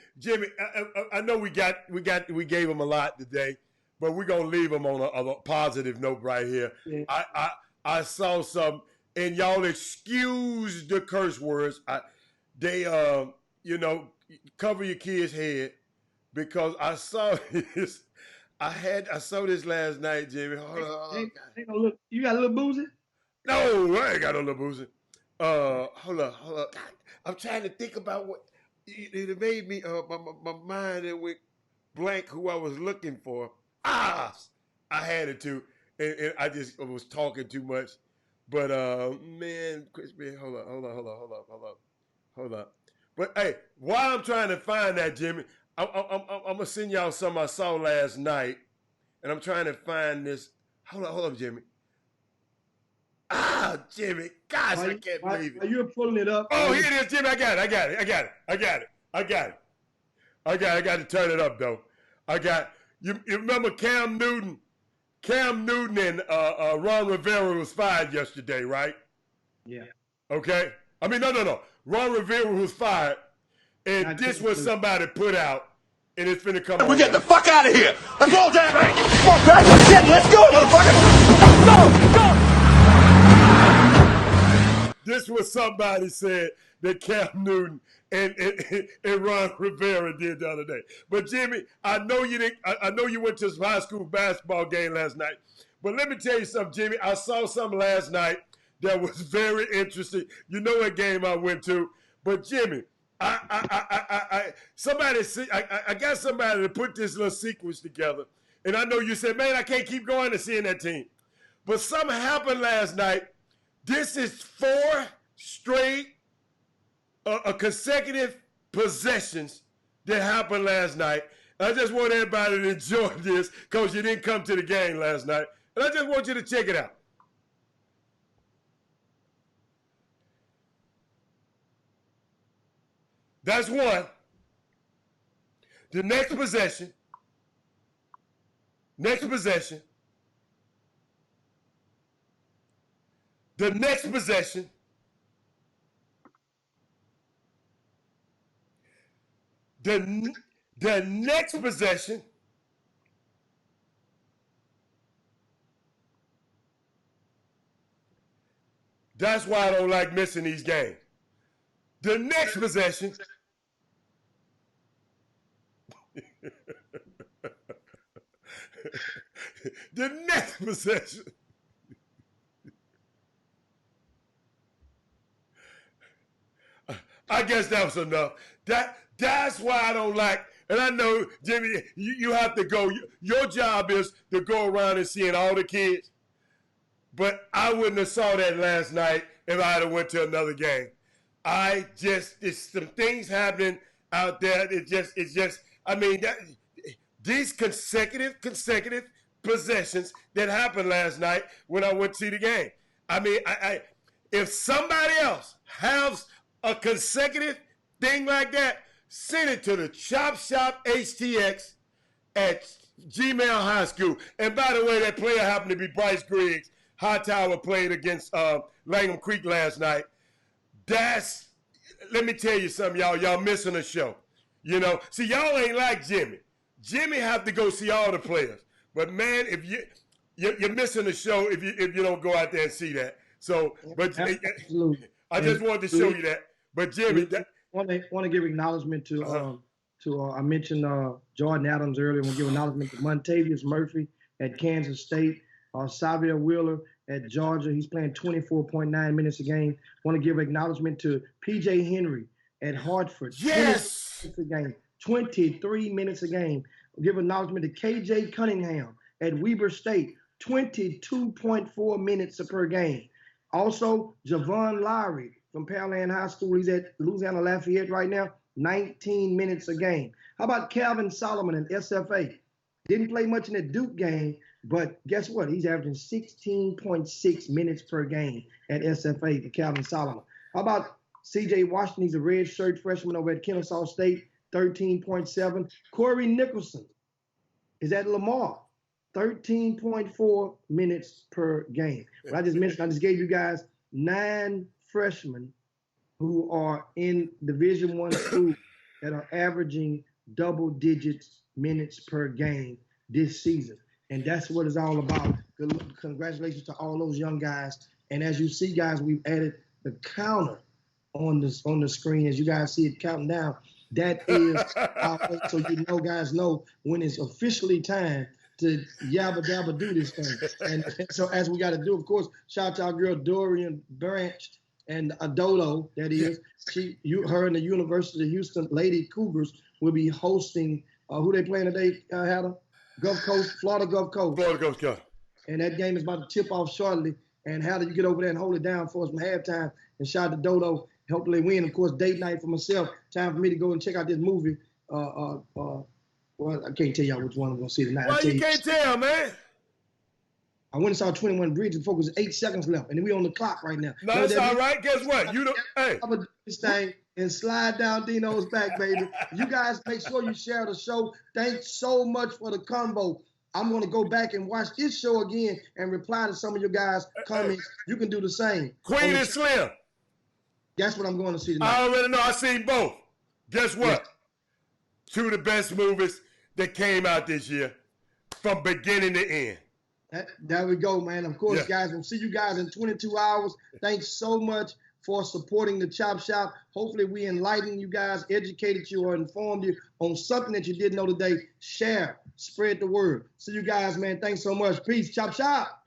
I know we gave him a lot today, but we're gonna leave him on a positive note right here. Yeah. I saw some, and y'all excuse the curse words. They cover your kid's head because I saw this. I saw this last night, Jimmy. Hold on. Look, you got a little boozy? No, I ain't got no little boozy. Hold up. God, I'm trying to think about what it made me. My mind it went blank. Who I was looking for? I had it too, and I just was talking too much. But man, Chris, hold up. But hey, while I'm trying to find that, Jimmy, I'm gonna send y'all something I saw last night, and I'm trying to find this. Hold up, Jimmy. Jimmy, gosh, I can't believe it. Are you pulling it up? Oh, here it is, Jimmy. I got it. I got to turn it up though. I got you remember Cam Newton? Cam Newton and Ron Rivera was fired yesterday, right? Yeah. Okay. I mean, no. Ron Rivera was fired, and this was somebody put out, and it's finna come. We're getting the fuck out of here. Let's roll down. Fuck back. Let's go, motherfucker. Go. This was somebody said that Cam Newton and Ron Rivera did the other day. But Jimmy, I know you didn't. I know you went to a high school basketball game last night. But let me tell you something, Jimmy. I saw something last night that was very interesting. You know what game I went to? But Jimmy, I got somebody to put this little sequence together. And I know you said, man, I can't keep going and seeing that team. But something happened last night. This is 4 straight consecutive possessions that happened last night. I just want everybody to enjoy this because you didn't come to the game last night. And I just want you to check it out. That's one. The next possession. The next possession. The next possession. That's why I don't like missing these games. The next possession. The next possession. I guess that was enough. That's why I don't like, and I know, Jimmy, you have to go. Your job is to go around and seeing all the kids. But I wouldn't have saw that last night if I had went to another game. It's some things happening out there. It's just, I mean, these consecutive possessions that happened last night when I went to see the game. I mean, if somebody else has a consecutive thing like that, send it to the Chop Shop HTX at Gmail High School. And by the way, that player happened to be Bryce Griggs. Hightower played against Langham Creek last night. Let me tell you something, y'all missing a show. You know, see, y'all ain't like Jimmy. Jimmy have to go see all the players. But man, if you're missing a show if you don't go out there and see that. So, but absolutely. I just wanted to show you that. But Jimmy, want to give acknowledgement to I mentioned Jordan Adams earlier. We'll give acknowledgement to Montavious Murphy at Kansas State, Xavier Wheeler at Georgia. He's playing 24.9 minutes a game. Want to give acknowledgement to P.J. Henry at Hartford. Yes. 23 minutes a game. Give acknowledgement to K.J. Cunningham at Weber State, 22.4 minutes per game. Also, Javon Lowry from Pearland High School. He's at Louisiana Lafayette right now, 19 minutes a game. How about Calvin Solomon in SFA? Didn't play much in the Duke game, but guess what? He's averaging 16.6 minutes per game at SFA for Calvin Solomon. How about C.J. Washington? He's a redshirt freshman over at Kennesaw State, 13.7. Corey Nicholson is at Lamar, 13.4 minutes per game. What I just gave you guys 9 freshmen who are in Division I school that are averaging double-digit minutes per game this season. And that's what it's all about. Congratulations to all those young guys. And as you see, guys, we've added the counter on the screen. As you guys see it counting down, that is so you guys know when it's officially time to yabba dabba do this thing. And so as we got to do, of course, shout out to our girl Dorian Branch and Adolo, that is. Her and the University of Houston Lady Cougars will be hosting, who they playing today, Hatter? Gulf Coast, Florida Gulf Coast. Florida Gulf Coast. And that game is about to tip off shortly. And Hatter, you get over there and hold it down for us from halftime. And shout out to Dodo, hopefully win. Of course, date night for myself. Time for me to go and check out this movie. Well, I can't tell y'all which one I'm going to see tonight. Why you can't tell, man? I went and saw 21 Bridges before. It was 8 seconds left, and we on the clock right now. No, that's all right. Guess what? This thing, and slide down Dino's back, baby. You guys make sure you share the show. Thanks so much for the convo. I'm going to go back and watch this show again and reply to some of your guys' comments. You can do the same. Queen and Slim. That's what I'm going to see tonight. I already know. I seen both. Guess what? Yeah. Two of the best movies that came out this year from beginning to end. There we go, man. Of course, guys, we'll see you guys in 22 hours. Thanks so much for supporting the Chop Shop. Hopefully we enlightened you guys, educated you, or informed you on something that you didn't know today. Share, spread the word. See you guys, man. Thanks so much. Peace. Chop Shop.